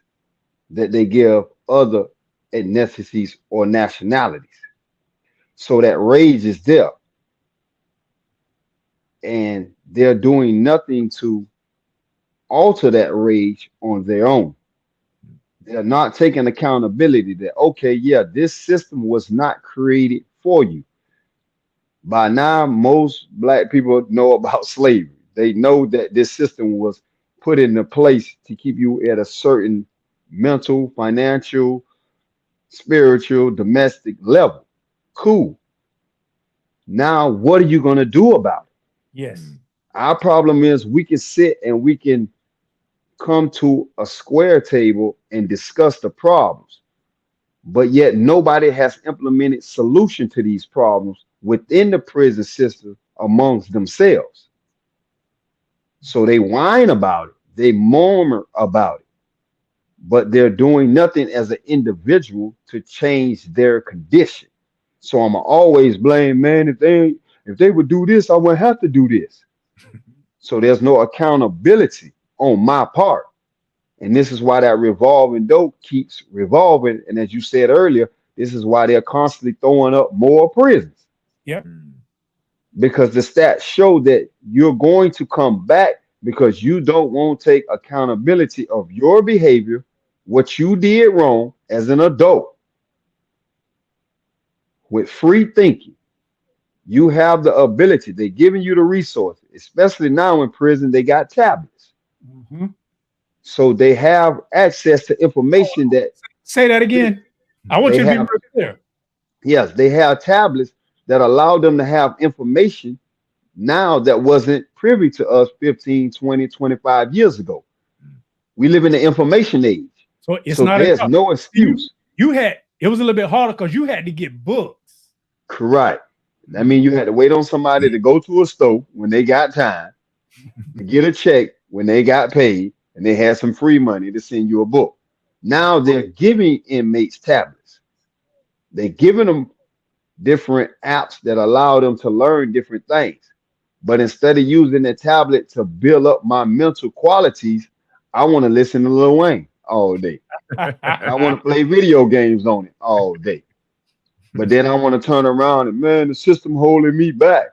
Speaker 5: that they give other ethnicities or nationalities. So that rage is there. And they're doing nothing to alter that rage on their own. They're not taking accountability that, okay, yeah, this system was not created for you. By now, most black people know about slavery. They know that this system was put into place to keep you at a certain mental, financial, spiritual, domestic level. Cool. Now, what are you going to do about it?
Speaker 3: Yes.
Speaker 5: Our problem is we can sit and we can come to a square table and discuss the problems, but yet nobody has implemented solution to these problems within the prison system amongst themselves. So they whine about it, they murmur about it, but they're doing nothing as an individual to change their condition. So I'm always blame, man, if they would do this, I wouldn't have to do this. So there's no accountability on my part. And this is why that revolving door keeps revolving. And as you said earlier, this is why they're constantly throwing up more prisons.
Speaker 3: Yep.
Speaker 5: Because the stats show that you're going to come back because you don't want to take accountability of your behavior, what you did wrong as an adult. With free thinking, you have the ability. They're giving you the resources, especially now in prison, they got tablets.
Speaker 3: Mm-hmm.
Speaker 5: So they have access to information that.
Speaker 3: Say that again. I want you to be real clear.
Speaker 5: Yes, they have tablets that allow them to have information now that wasn't privy to us 15, 20, 25 years ago. We live in the information age.
Speaker 3: So it's not
Speaker 5: there's no excuse.
Speaker 3: It was a little bit harder because you had to get books.
Speaker 5: Correct. That means you had to wait on somebody to go to a store when they got time, to get a check when they got paid, and they had some free money to send you a book. Now they're giving inmates tablets. They're giving them different apps that allow them to learn different things. But instead of using the tablet to build up my mental qualities, I want to listen to Lil Wayne all day. I want to play video games on it all day. But then I want to turn around and, man, the system holding me back.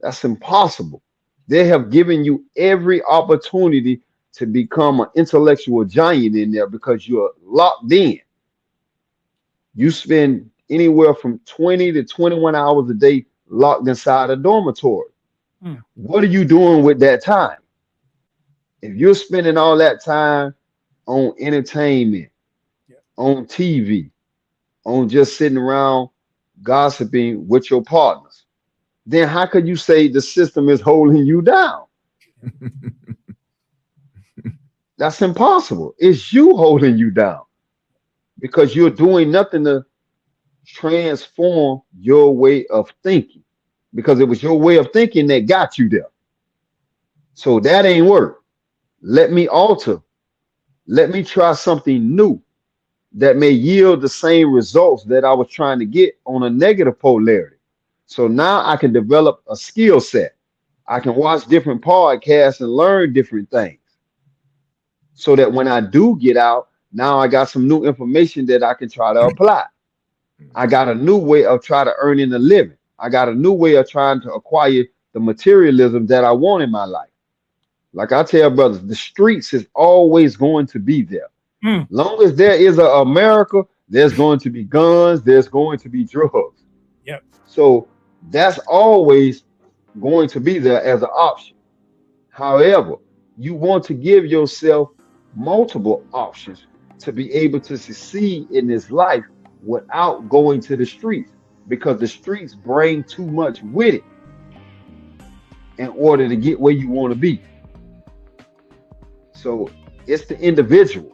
Speaker 5: That's impossible. They have given you every opportunity to become an intellectual giant in there because you're locked in. You spend anywhere from 20 to 21 hours a day locked inside a dormitory. What are you doing with that time? If you're spending all that time on entertainment, on TV, on just sitting around gossiping with your partners, then how could you say the system is holding you down? That's impossible. It's you holding you down because you're doing nothing to transform your way of thinking, because it was your way of thinking that got you there. So that ain't work. Let me alter. Let me try something new that may yield the same results that I was trying to get on a negative polarity. So now I can develop a skill set. I can watch different podcasts and learn different things, so that when I do get out, now I got some new information that I can try to apply. I got a new way of trying to earn in a living. I got a new way of trying to acquire the materialism that I want in my life. Like I tell brothers, the streets is always going to be there. Long as there is an America, there's going to be guns, there's going to be drugs.
Speaker 3: Yep.
Speaker 5: So that's always going to be there as an option. However, you want to give yourself multiple options to be able to succeed in this life without going to the streets, because the streets bring too much with it in order to get where you want to be. So it's the individuals.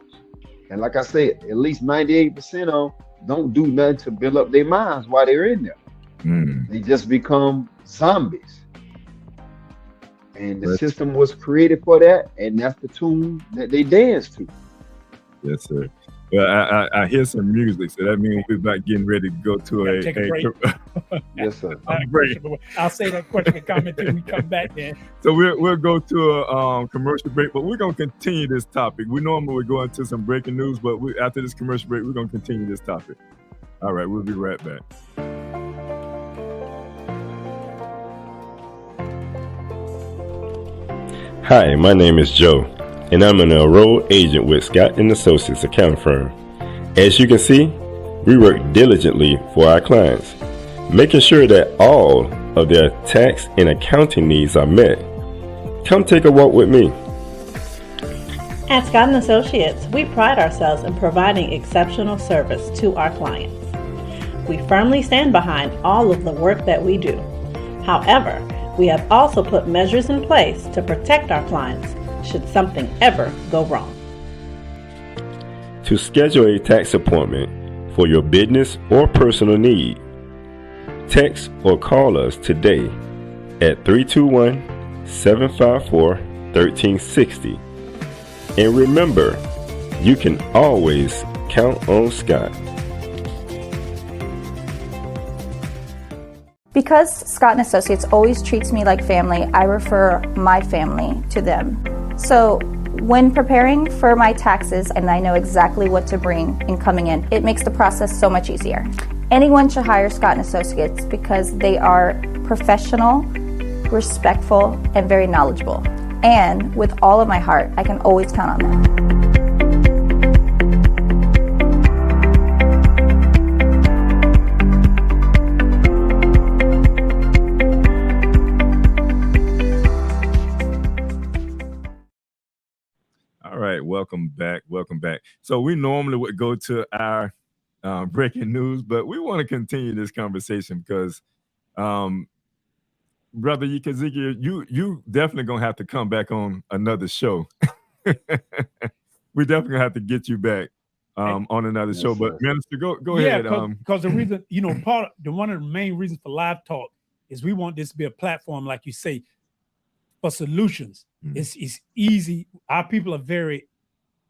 Speaker 5: And like I said, at least 98% of them don't do nothing to build up their minds while they're in there. They just become zombies. And the system was created for that, and that's the tune that they dance to.
Speaker 1: Yes, sir. Well, I hear some music, so that means we're about getting ready to go to a
Speaker 3: break.
Speaker 5: Yes, sir.
Speaker 3: I'll say that question and comment till we come back then.
Speaker 1: So we'll go to a commercial break, but we're going to continue this topic. We normally go into some breaking news, but after this commercial break, we're going to continue this topic. All right, we'll be right back.
Speaker 6: Hi, my name is Joe, and I'm an enrolled agent with Scott & Associates accounting firm. As you can see, we work diligently for our clients, making sure that all of their tax and accounting needs are met. Come take a walk with me.
Speaker 7: At Scott & Associates, we pride ourselves in providing exceptional service to our clients. We firmly stand behind all of the work that we do. However, we have also put measures in place to protect our clients should something ever go wrong.
Speaker 6: To schedule a tax appointment for your business or personal need, text or call us today at 321-754-1360. And remember, you can always count on Scott.
Speaker 8: Because Scott & Associates always treats me like family, I refer my family to them. So when preparing for my taxes and I know exactly what to bring in coming in, it makes the process so much easier. Anyone should hire Scott & Associates because they are professional, respectful, and very knowledgeable. And with all of my heart, I can always count on them.
Speaker 1: All right, welcome back. So we normally would go to our breaking news, but we want to continue this conversation because, Brother Ezekiel, you definitely gonna have to come back on another show. We definitely gonna have to get you back on another show. But Minister, go ahead.
Speaker 3: Because the reason, one of the main reasons for Live Talk is we want this to be a platform, like you say, for solutions. Mm-hmm. It's easy. Our people are very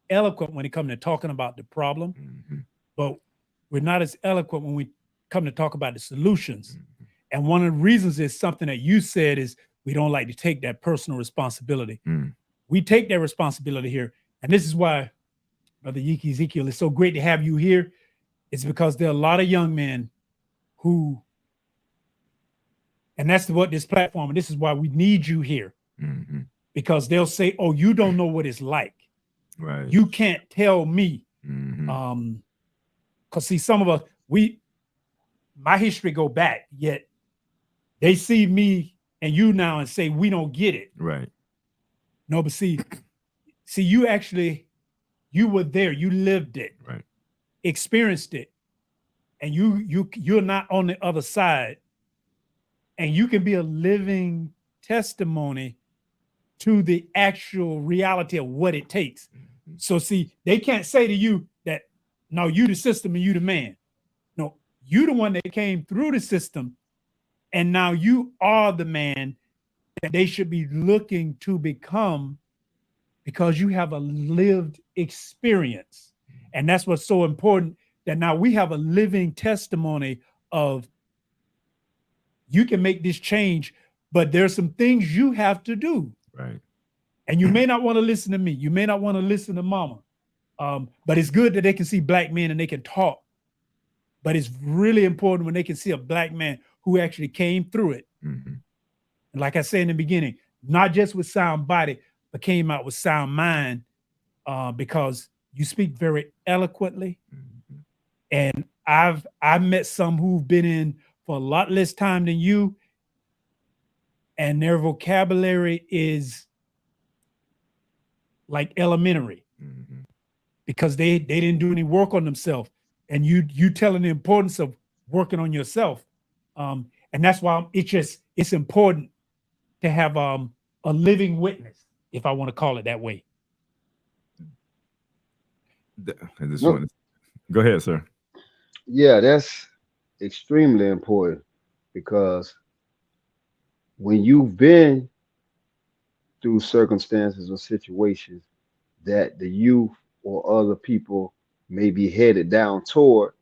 Speaker 3: eloquent when it comes to talking about the problem, mm-hmm. but we're not as eloquent when we come to talk about the solutions. Mm-hmm. And one of the reasons is something that you said is we don't like to take that personal responsibility. Mm. We take that responsibility here. And this is why, Brother Ezekiel, it's so great to have you here. It's because there are a lot of young men who, and that's what this platform, and this is why we need you here. Mm-hmm. Because they'll say, oh, you don't know what it's like. Right. You can't tell me. Mm-hmm. Because see, some of us, my history go back, yet they see me and you now and say, we don't get it. Right. No, but see, you were there, you lived it, right, experienced it, and you're not on the other side, and you can be a living testimony to the actual reality of what it takes. Mm-hmm. So see, they can't say to you that, no, you the system and you the man. No, you the one that came through the system, and now you are the man that they should be looking to become because you have a lived experience. And that's what's so important, that now we have a living testimony of you can make this change, but there's some things you have to do. Right. And you may not want to listen to me. You may not want to listen to mama. But it's good that they can see black men and they can talk. But it's really important when they can see a black man who actually came through it. Mm-hmm. And like I said in the beginning, not just with sound body, but came out with sound mind, because you speak very eloquently. Mm-hmm. And I've met some who've been in for a lot less time than you, and their vocabulary is like elementary. Mm-hmm. Because they didn't do any work on themselves, and you telling the importance of working on yourself, and that's why it's important to have a living witness, if I want to call it that way.
Speaker 1: Go ahead, sir.
Speaker 5: Yeah, that's extremely important, because when you've been through circumstances or situations that the youth or other people may be headed down toward,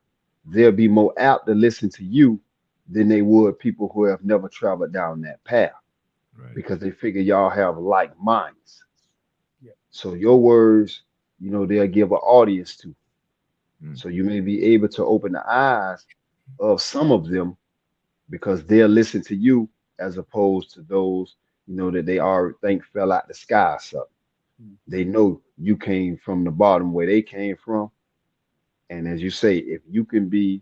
Speaker 5: they'll be more apt to listen to you than they would people who have never traveled down that path. Right. Because they figure y'all have like minds. Yeah. So your words, they'll give an audience to. So you may be able to open the eyes of some of them, because they'll listen to you as opposed to those, that they already think fell out the sky or something. They know you came from the bottom where they came from. And as you say, if you can be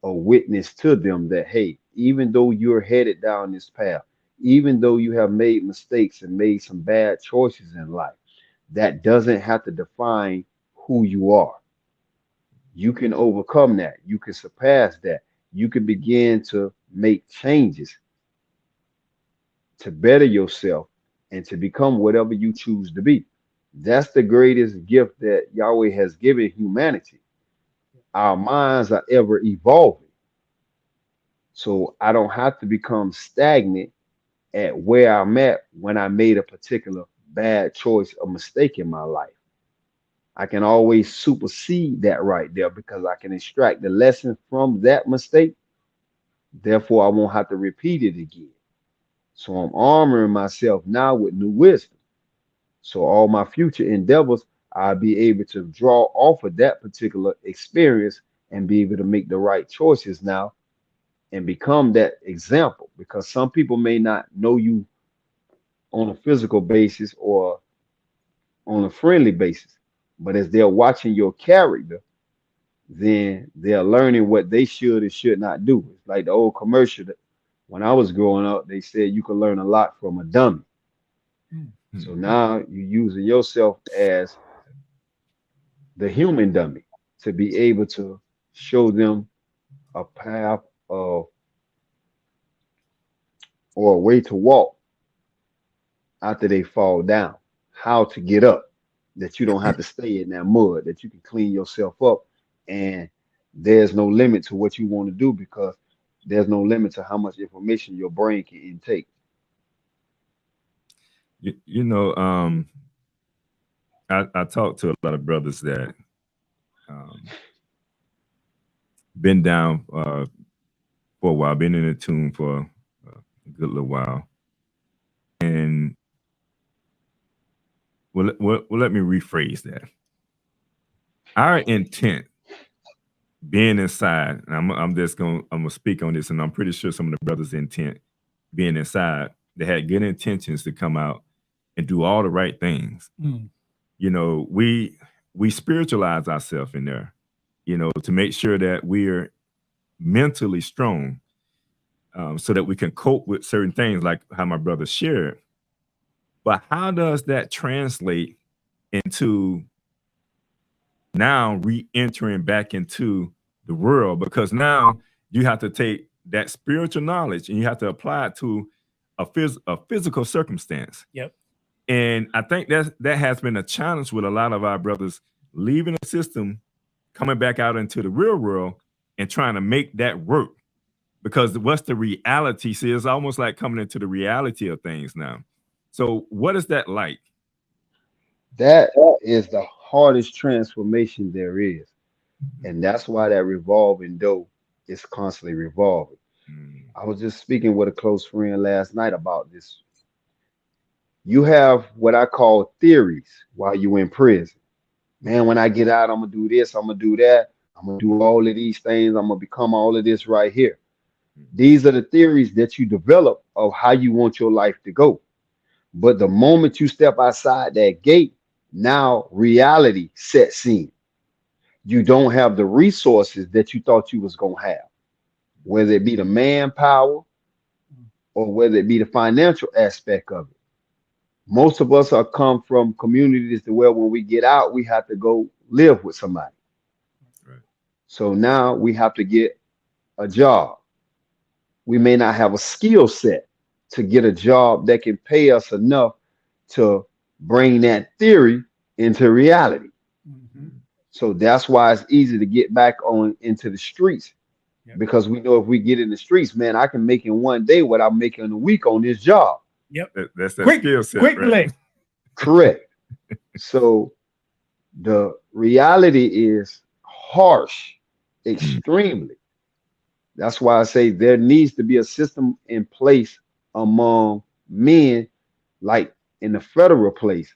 Speaker 5: a witness to them that, hey, even though you're headed down this path, even though you have made mistakes and made some bad choices in life, that doesn't have to define who you are. You can overcome that. You can surpass that. You can begin to make changes to better yourself and to become whatever you choose to be. That's the greatest gift that Yahweh has given humanity. Our minds are ever evolving. So I don't have to become stagnant at where I'm at when I made a particular bad choice or mistake in my life. I can always supersede that right there because I can extract the lesson from that mistake. Therefore, I won't have to repeat it again. So I'm armoring myself now with new wisdom. So all my future endeavors, I'll be able to draw off of that particular experience and be able to make the right choices now and become that example. Because some people may not know you on a physical basis or on a friendly basis, but as they're watching your character, then they're learning what they should and should not do. It's like the old commercial that when I was growing up, they said you can learn a lot from a dummy. So now you're using yourself as the human dummy to be able to show them a path of or a way to walk after they fall down, how to get up, that you don't have to stay in that mud, that you can clean yourself up. And there's no limit to what you want to do because there's no limit to how much information your brain can intake.
Speaker 1: You know, I talk to a lot of brothers that been down for a while, been in the tune for a good little while, and let me rephrase that. Our intent being inside, and I'm gonna speak on this, and I'm pretty sure some of the brothers' intent being inside, they had good intentions to come out and do all the right things. You know, we spiritualize ourselves in there, you know, to make sure that we're mentally strong, so that we can cope with certain things like how my brother shared. But how does that translate into now re-entering back into the world? Because now you have to take that spiritual knowledge and you have to apply it to a physical circumstance.
Speaker 3: Yep.
Speaker 1: And I think that has been a challenge with a lot of our brothers leaving the system, coming back out into the real world and trying to make that work. Because what's the reality? See, it's almost like coming into the reality of things now. So what is that like?
Speaker 5: That is the hardest transformation there is. And that's why that revolving door is constantly revolving. I was just speaking with a close friend last night about this. You have what I call theories while you're in prison. Man, when I get out, I'm going to do this, I'm going to do that. I'm going to do all of these things. I'm going to become all of this right here. These are the theories that you develop of how you want your life to go. But the moment you step outside that gate, now reality sets in. You don't have the resources that you thought you was going to have, whether it be the manpower or whether it be the financial aspect of it. Most of us are come from communities to where when we get out, we have to go live with somebody.
Speaker 1: Right.
Speaker 5: So now we have to get a job. We may not have a skill set to get a job that can pay us enough to bring that theory into reality. So that's why it's easy to get back on into the streets.
Speaker 3: Yep.
Speaker 5: Because we know if we get in the streets, man, I can make in one day what I'm making in a week on this job.
Speaker 3: Yep.
Speaker 1: That's that skill set.
Speaker 3: Quickly.
Speaker 1: Right?
Speaker 5: Correct. So the reality is harsh, extremely. That's why I say there needs to be a system in place among men, like in the federal place.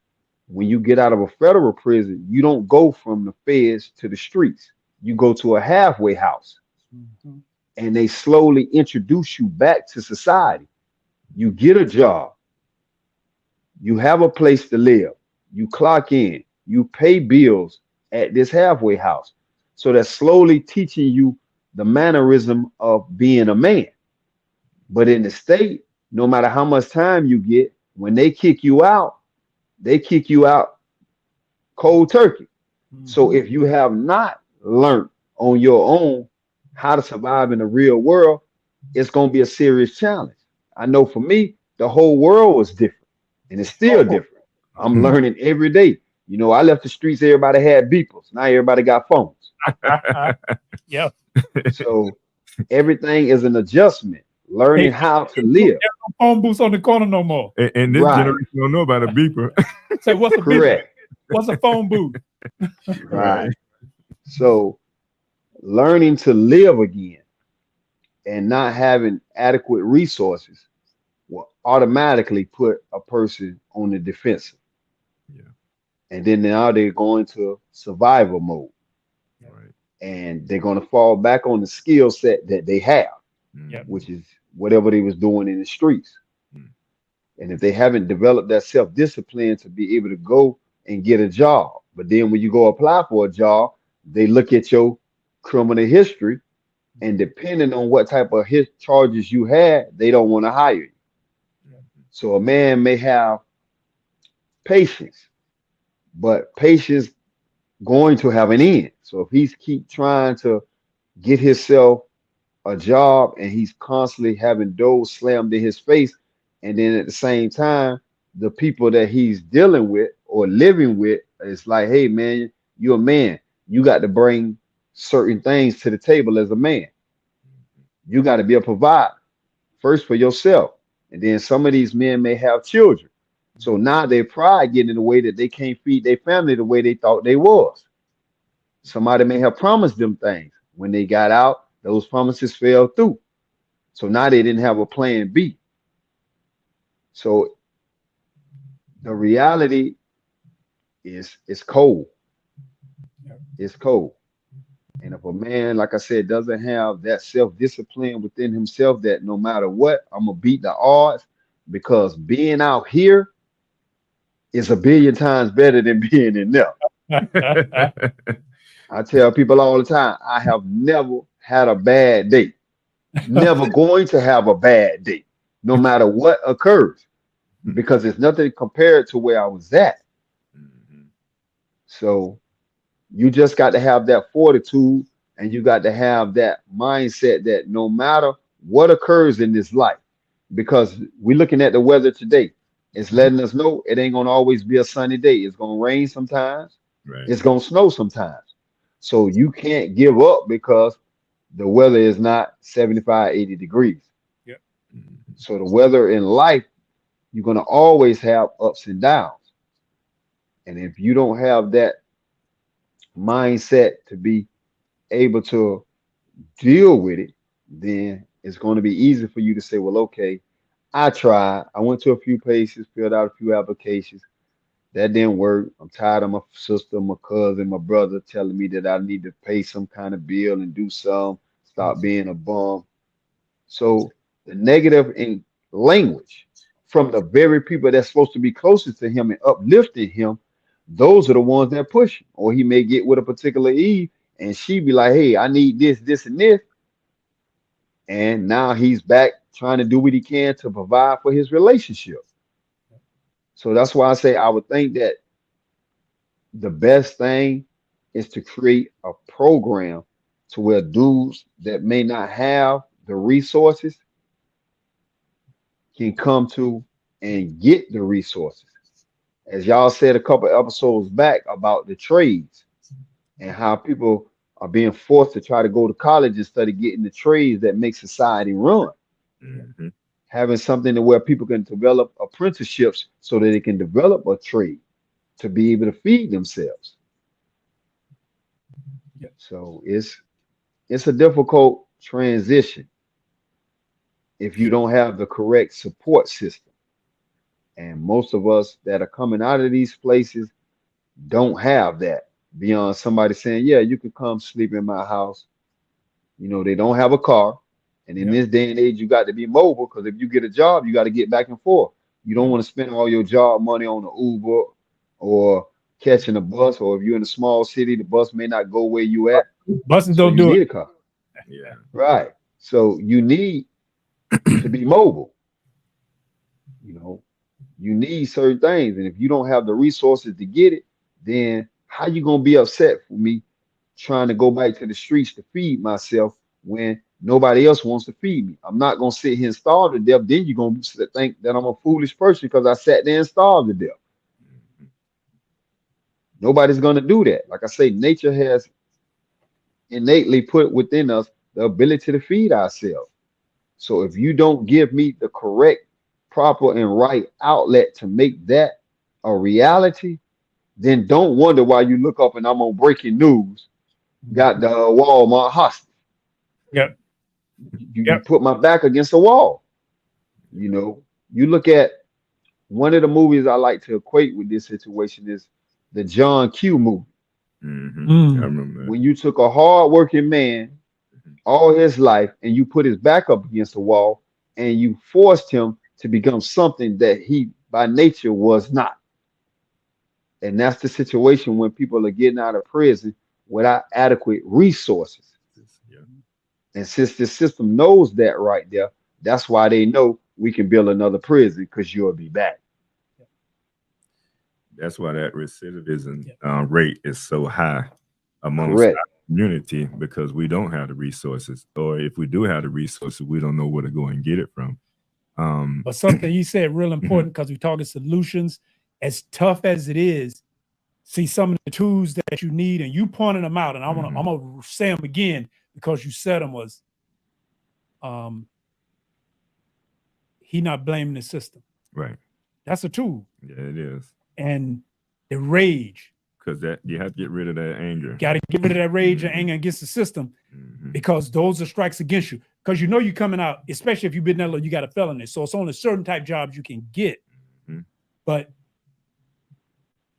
Speaker 5: When you get out of a federal prison, you don't go from the feds to the streets. You go to a halfway house, and they slowly introduce you back to society. You get a job. You have a place to live. You clock in. You pay bills at this halfway house. So that's slowly teaching you the mannerism of being a man. But in the state, no matter how much time you get, when they kick you out cold turkey. So if you have not learned on your own how to survive in the real world, it's going to be a serious challenge. I know for me, the whole world was different. and it's still different. I'm learning every day. You know, I left the streets, everybody had beepers. Now everybody got phones.
Speaker 3: Yeah.
Speaker 5: So everything is an adjustment,
Speaker 3: Hey,
Speaker 5: learning how to
Speaker 3: there's no
Speaker 5: live.
Speaker 3: phone booths on the corner no more.
Speaker 1: And this
Speaker 5: Right,
Speaker 1: generation don't know about a beeper.
Speaker 3: Say, what's a beeper?
Speaker 5: correct.
Speaker 3: What's a phone booth?
Speaker 5: Right. So learning to live again and not having adequate resources will automatically put a person on the defensive.
Speaker 1: Yeah.
Speaker 5: And then now they're going to survival mode
Speaker 1: Right.
Speaker 5: and they're going to fall back on the skill set that they have,
Speaker 3: Yep.
Speaker 5: which is whatever they was doing in the streets.
Speaker 1: Mm.
Speaker 5: And if they haven't developed that self-discipline to be able to go and get a job, but then when you go apply for a job, they look at your criminal history, and depending on what type of charges you had, they don't want to hire you. So a man may have patience, but patience going to have an end. So if he's keep trying to get himself a job and he's constantly having doors slammed in his face, and then at the same time, the people that he's dealing with or living with is like, hey man, you're a man. You got to bring certain things to the table as a man. You got to be a provider first for yourself. And then some of these men may have children. So now their pride getting in the way that they can't feed their family the way they thought they was. Somebody may have promised them things. When they got out, those promises fell through. So now they didn't have a plan B. So the reality is it's cold. It's cold. And if a man, like I said, doesn't have that self-discipline within himself, that no matter what, I'm gonna beat the odds, because being out here is a billion times better than being in there. I tell people all the time, I have never had a bad day. Never going to have a bad day, no matter what occurs, because it's nothing compared to where I was at. So you just got to have that fortitude, and you got to have that mindset that no matter what occurs in this life, because we're looking at the weather today, it's letting us know it ain't gonna always be a sunny day. It's gonna rain sometimes,
Speaker 1: Right.
Speaker 5: it's gonna snow sometimes. So you can't give up because the weather is not 75, 80 degrees.
Speaker 3: Yep.
Speaker 5: So the weather in life, you're gonna always have ups and downs. And if you don't have that mindset to be able to deal with it, then it's going to be easy for you to say, well, okay, I tried. I went to a few places, filled out a few applications. That didn't work. I'm tired of my sister, my cousin, my brother telling me that I need to pay some kind of bill and do some, stop being a bum. So the negative in language from the very people that's supposed to be closest to him and uplifting him, those are the ones that push him. Or he may get with a particular Eve and she be like, hey, I need this, this, and this. And now he's back trying to do what he can to provide for his relationship. So that's why I say I would think that the best thing is to create a program to where dudes that may not have the resources can come to and get the resources. As y'all said a couple episodes back about the trades and how people are being forced to try to go to college instead of getting the trades that make society run.
Speaker 1: Mhm.
Speaker 5: Having something to where people can develop apprenticeships so that they can develop a trade to be able to feed themselves.
Speaker 3: Yep.
Speaker 5: So it's a difficult transition if you don't have the correct support system. And most of us that are coming out of these places don't have that beyond somebody saying, yeah, you could come sleep in my house. You know, they don't have a car. And in
Speaker 3: Yep.
Speaker 5: this day and age, you got to be mobile, because if you get a job, you got to get back and forth. You don't want to spend all your job money on an Uber or catching a bus, or if you're in a small city, the bus may not go where you at.
Speaker 3: Buses
Speaker 5: So
Speaker 3: don't
Speaker 5: you
Speaker 3: do
Speaker 5: need
Speaker 3: it.
Speaker 5: a car.
Speaker 1: Yeah.
Speaker 5: Right. So you need to be mobile. You know, you need certain things. And if you don't have the resources to get it, then how you gonna be upset for me trying to go back to the streets to feed myself when Nobody else wants to feed me. I'm not gonna sit here and starve to death. Then you're gonna think that I'm a foolish person because I sat there and starved to death. Nobody's gonna do that. Like I say, nature has innately put within us the ability to feed ourselves. So if you don't give me the correct, proper, and right outlet to make that a reality, then don't wonder why you look up and I'm on breaking news. Got the Walmart hostage.
Speaker 3: Yep.
Speaker 5: You put my back against the wall. You know, you look at one of the movies I like to equate with this situation is the John Q movie.
Speaker 1: I remember that.
Speaker 5: When you took a hard-working man all his life and you put his back up against the wall and you forced him to become something that he by nature was not. And that's the situation when people are getting out of prison without adequate resources.
Speaker 1: Yeah.
Speaker 5: And since the system knows that right there, that's why they know we can build another prison because you'll be back.
Speaker 1: That's why that recidivism rate is so high amongst
Speaker 5: Correct.
Speaker 1: our community, because we don't have the resources, or if we do have the resources, we don't know where to go and get it from.
Speaker 3: But something you said real important, because we're talking solutions. As tough as it is, see some of the tools that you need, and you pointed them out. And I'm gonna say them again because you said them was, he not blaming the system.
Speaker 1: Right.
Speaker 3: That's a tool.
Speaker 1: Yeah, it is.
Speaker 3: And the rage.
Speaker 1: Because that you have to get rid of that anger.
Speaker 3: Got to get rid of that rage and anger against the system, because those are strikes against you. Because you know you're coming out, especially if you've been that low, you got a felony. So it's only certain type jobs you can get. But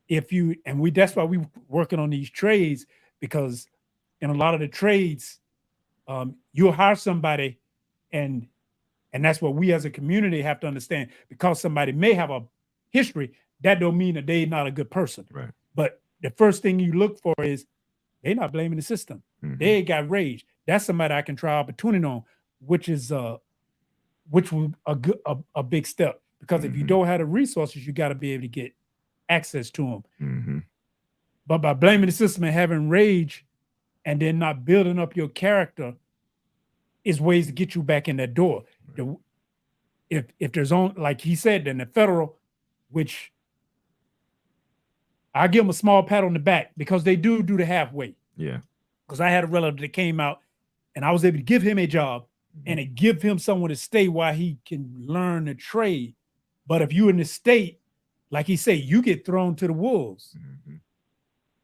Speaker 3: if you, that's why we working on these trades, because in a lot of the trades, you'll hire somebody, and that's what we as a community have to understand. Because somebody may have a history, that don't mean that they're not a good person.
Speaker 1: Right.
Speaker 3: But the first thing you look for is they're not blaming the system. They got rage. That's somebody I can try opportunity on, which is which was a big step. Because if you don't have the resources, you got to be able to get access to them. But by blaming the system and having rage, and then not building up your character, is ways to get you back in that door. If there's like he said, then the federal, which I give them a small pat on the back, because they do the halfway.
Speaker 1: Yeah.
Speaker 3: Because I had a relative that came out, and I was able to give him a job and to give him somewhere to stay while he can learn the trade. But if you in the state, like he said, you get thrown to the wolves.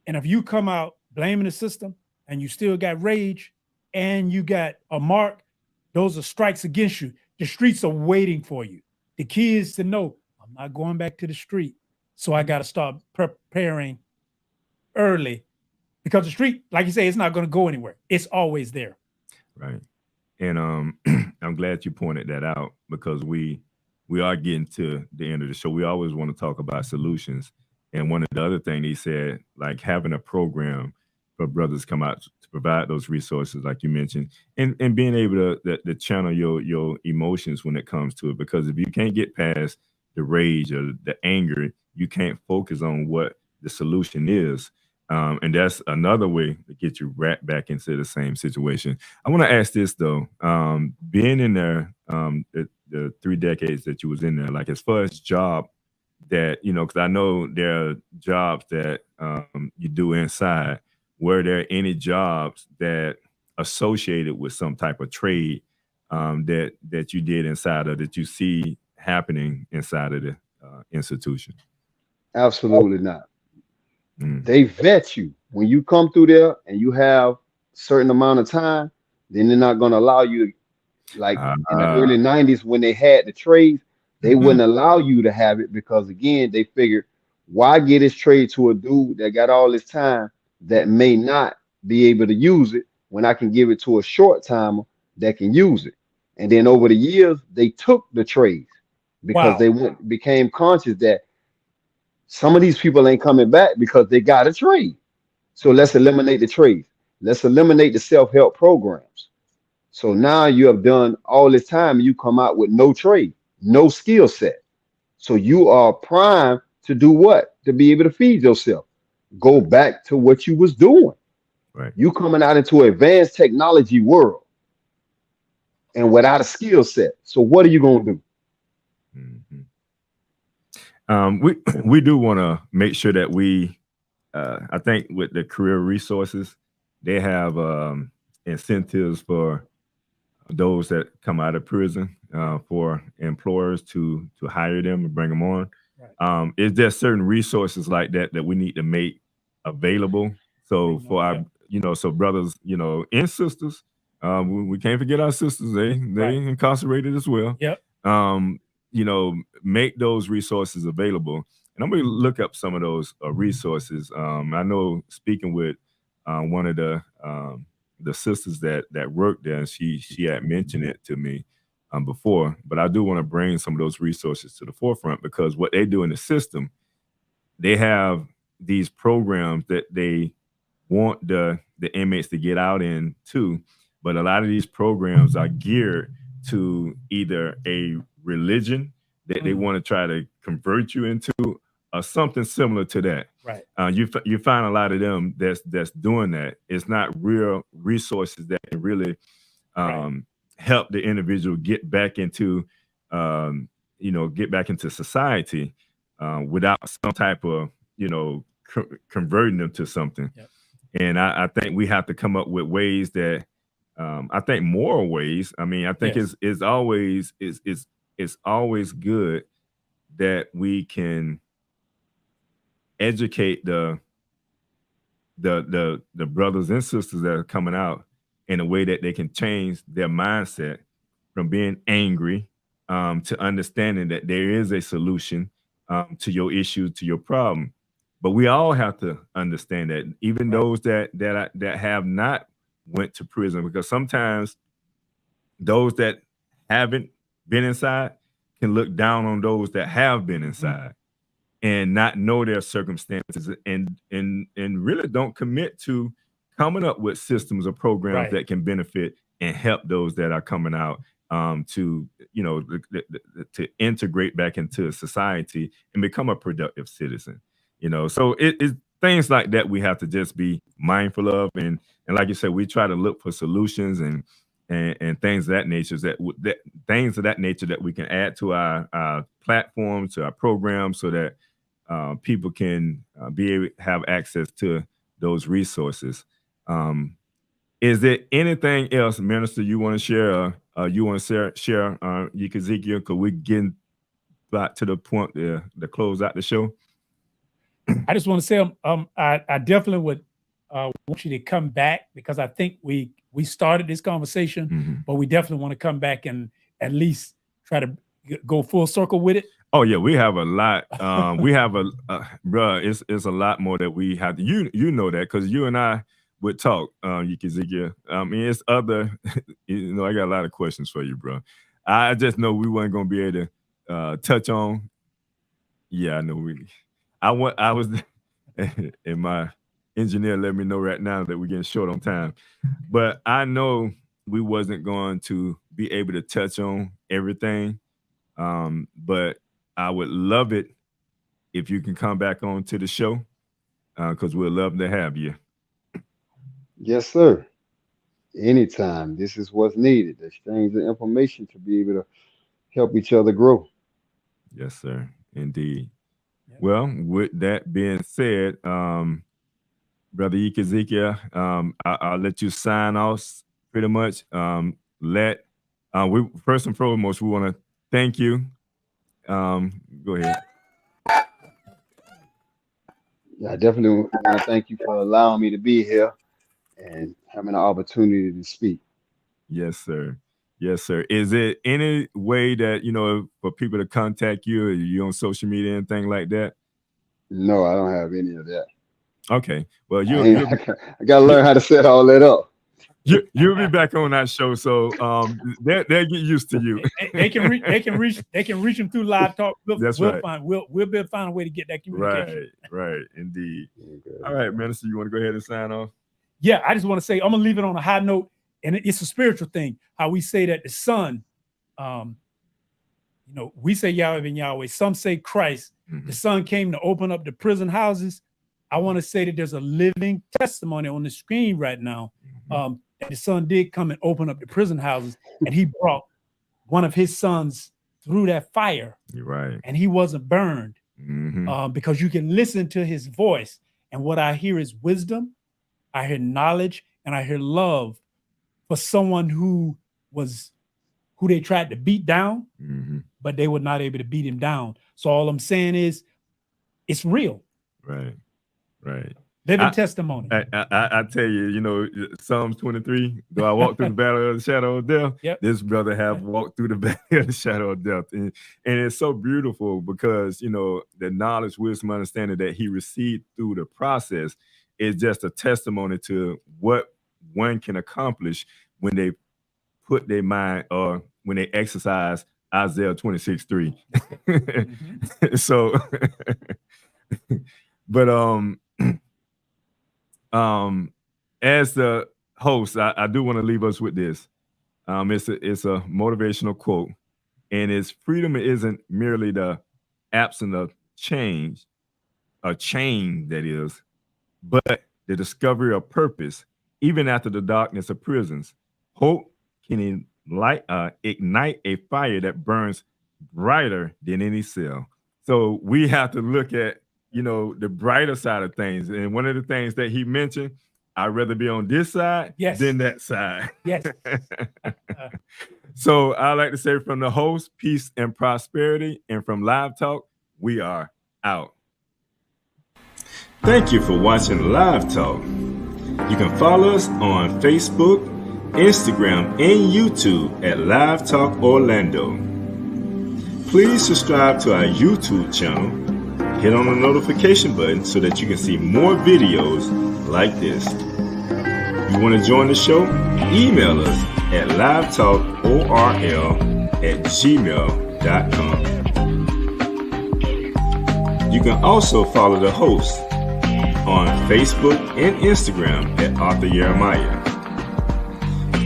Speaker 3: And if you come out blaming the system and you still got rage and you got a mark, those are strikes against you. The streets are waiting for you. The key is to know, I'm not going back to the street. So I got to start preparing early, because the street, like you say, it's not going to go anywhere. It's always there.
Speaker 1: Right. And I'm glad you pointed that out, because we are getting to the end of the show. We always want to talk about solutions. And one of the other things he said, like having a program for brothers come out to provide those resources, like you mentioned, and being able to channel your emotions when it comes to it. Because if you can't get past the rage or the anger, you can't focus on what the solution is. And that's another way to get you right back into the same situation. I want to ask this though, being in there, the 3 decades that you was in there, like as far as job that, because I know there are jobs that you do inside. Were there any jobs that associated with some type of trade that you did inside, or that you see happening inside of the institution?
Speaker 5: Absolutely not. They vet you when you come through there and you have a certain amount of time. Then they're not going to allow you, like in the early 90s when they had the trades, they wouldn't allow you to have it, because again, they figured, why get this trade to a dude that got all this time that may not be able to use it, when I can give it to a short timer that can use it? And then over the years, they took the trades because they became conscious that some of these people ain't coming back because they got a trade. So let's eliminate the trades. Let's eliminate the self-help programs. So now you have done all this time and you come out with no trade, no skill set. So you are primed to do what? To be able to feed yourself. Go back to what you was doing.
Speaker 1: Right.
Speaker 5: You coming out into an advanced technology world. and without a skill set. So what are you going to do?
Speaker 1: We do want to make sure that we, I think with the career resources, they have incentives for those that come out of prison for employers to hire them and bring them on.
Speaker 3: Right.
Speaker 1: Is there certain resources like that that we need to make available? So for our, so brothers, and sisters, we can't forget our sisters. They
Speaker 3: Right.
Speaker 1: incarcerated as well.
Speaker 3: Yep.
Speaker 1: Make those resources available. And I'm going to look up some of those resources. I know speaking with one of the sisters that worked there, and she had mentioned it to me before, but I do want to bring some of those resources to the forefront, because what they do in the system, they have these programs that they want the inmates to get out into, but a lot of these programs are geared to either a religion that they want to try to convert you into, or something similar to that.
Speaker 3: Right.
Speaker 1: You find a lot of them that's doing that. It's not real resources that can really help the individual get back into society without some type of converting them to something.
Speaker 3: Yep.
Speaker 1: And I think we have to come up with ways that I think moral ways. I mean, I think it's always good that we can educate the brothers and sisters that are coming out in a way that they can change their mindset from being angry to understanding that there is a solution to your issue, to your problem. But we all have to understand that, even those that have not went to prison, because sometimes those that haven't been inside can look down on those that have been inside and not know their circumstances, and really don't commit to coming up with systems or programs that can benefit and help those that are coming out to integrate back into society and become a productive citizen. So it's things like that we have to just be mindful of, and like you said, we try to look for solutions and things of that nature that we can add to our platforms, to our programs, so that people can have access to those resources. Is there anything else, Minister, you want to share? You want to share Ezekiel? Because we're getting back to the point to close out the show.
Speaker 3: I just want to say, I definitely would want you to come back, because I think we started this conversation, but we definitely want to come back and at least try to go full circle with it.
Speaker 1: Oh yeah, we have a lot. We have bruh, it's a lot more that we have. You know that, because you and I would talk, Ezekiel. I mean, it's other. I got a lot of questions for you, bro. I just know we weren't gonna be able to touch on. Yeah, I know I was, and my engineer let me know right now that we're getting short on time, but I know we wasn't going to be able to touch on everything. But I would love it if you can come back on to the show, because we'd love to have you.
Speaker 5: Yes, sir. Anytime. This is what's needed. Exchange the information to be able to help each other grow.
Speaker 1: Yes, sir. Indeed. Yep. Well, with that being said, Brother Ezekiel, I'll let you sign off pretty much. We first and foremost, we want to thank you. Go ahead.
Speaker 5: Yeah, I definitely want to thank you for allowing me to be here and having an opportunity to speak.
Speaker 1: Yes, sir. Yes, sir. Is it any way that, for people to contact you? Are you on social media, anything like that?
Speaker 5: No, I don't have any of that.
Speaker 1: Okay. Well,
Speaker 5: I got to learn how to set all that up.
Speaker 1: You'll be back on that show, so they'll get used to you.
Speaker 3: They can reach them through live talk. We'll be able to find a way to get that communication.
Speaker 1: Right, indeed. Okay. All right, Minister, you want to go ahead and sign off?
Speaker 3: Yeah, I just want to say, I'm gonna leave it on a high note, and it's a spiritual thing. How we say that the Son, we say Yahweh and Yahweh. Some say Christ. The Son came to open up the prison houses. I want to say that there's a living testimony on the screen right now. that his son did come and open up the prison houses, and he brought one of his sons through that fire.
Speaker 1: You're right.
Speaker 3: And he wasn't burned because you can listen to his voice. And what I hear is wisdom, I hear knowledge, and I hear love for someone who they tried to beat down, but they were not able to beat him down. So all I'm saying is it's real.
Speaker 1: Right.
Speaker 3: Living testimony.
Speaker 1: I tell you, Psalms 23, though I walk through the valley of the shadow of death, this brother have walked through the valley of the shadow of death. And it's so beautiful because, the knowledge, wisdom, understanding that he received through the process is just a testimony to what one can accomplish when they put their mind or when they exercise Isaiah 26:3. So, but as the host, I do want to leave us with this. It's a motivational quote, and it's freedom isn't merely the absence of change, a chain that is, but the discovery of purpose, even after the darkness of prisons. Hope can ignite a fire that burns brighter than any cell. So we have to look at the brighter side of things. And one of the things that he mentioned, I'd rather be on this side than that side.
Speaker 3: Yes.
Speaker 1: So I like to say from the host, peace and prosperity. And from Live Talk, we are out. Thank you for watching Live Talk. You can follow us on Facebook, Instagram, and YouTube at Live Talk Orlando. Please subscribe to our YouTube channel. Hit on the notification button so that you can see more videos like this. You want to join the show? Email us at livetalkorl@gmail.com. You can also follow the host on Facebook and Instagram at Arthur Jeremiah.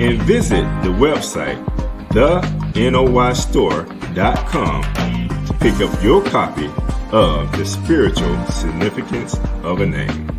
Speaker 1: And visit the website, thenoystore.com, to pick up your copy of The Spiritual Significance of a Name.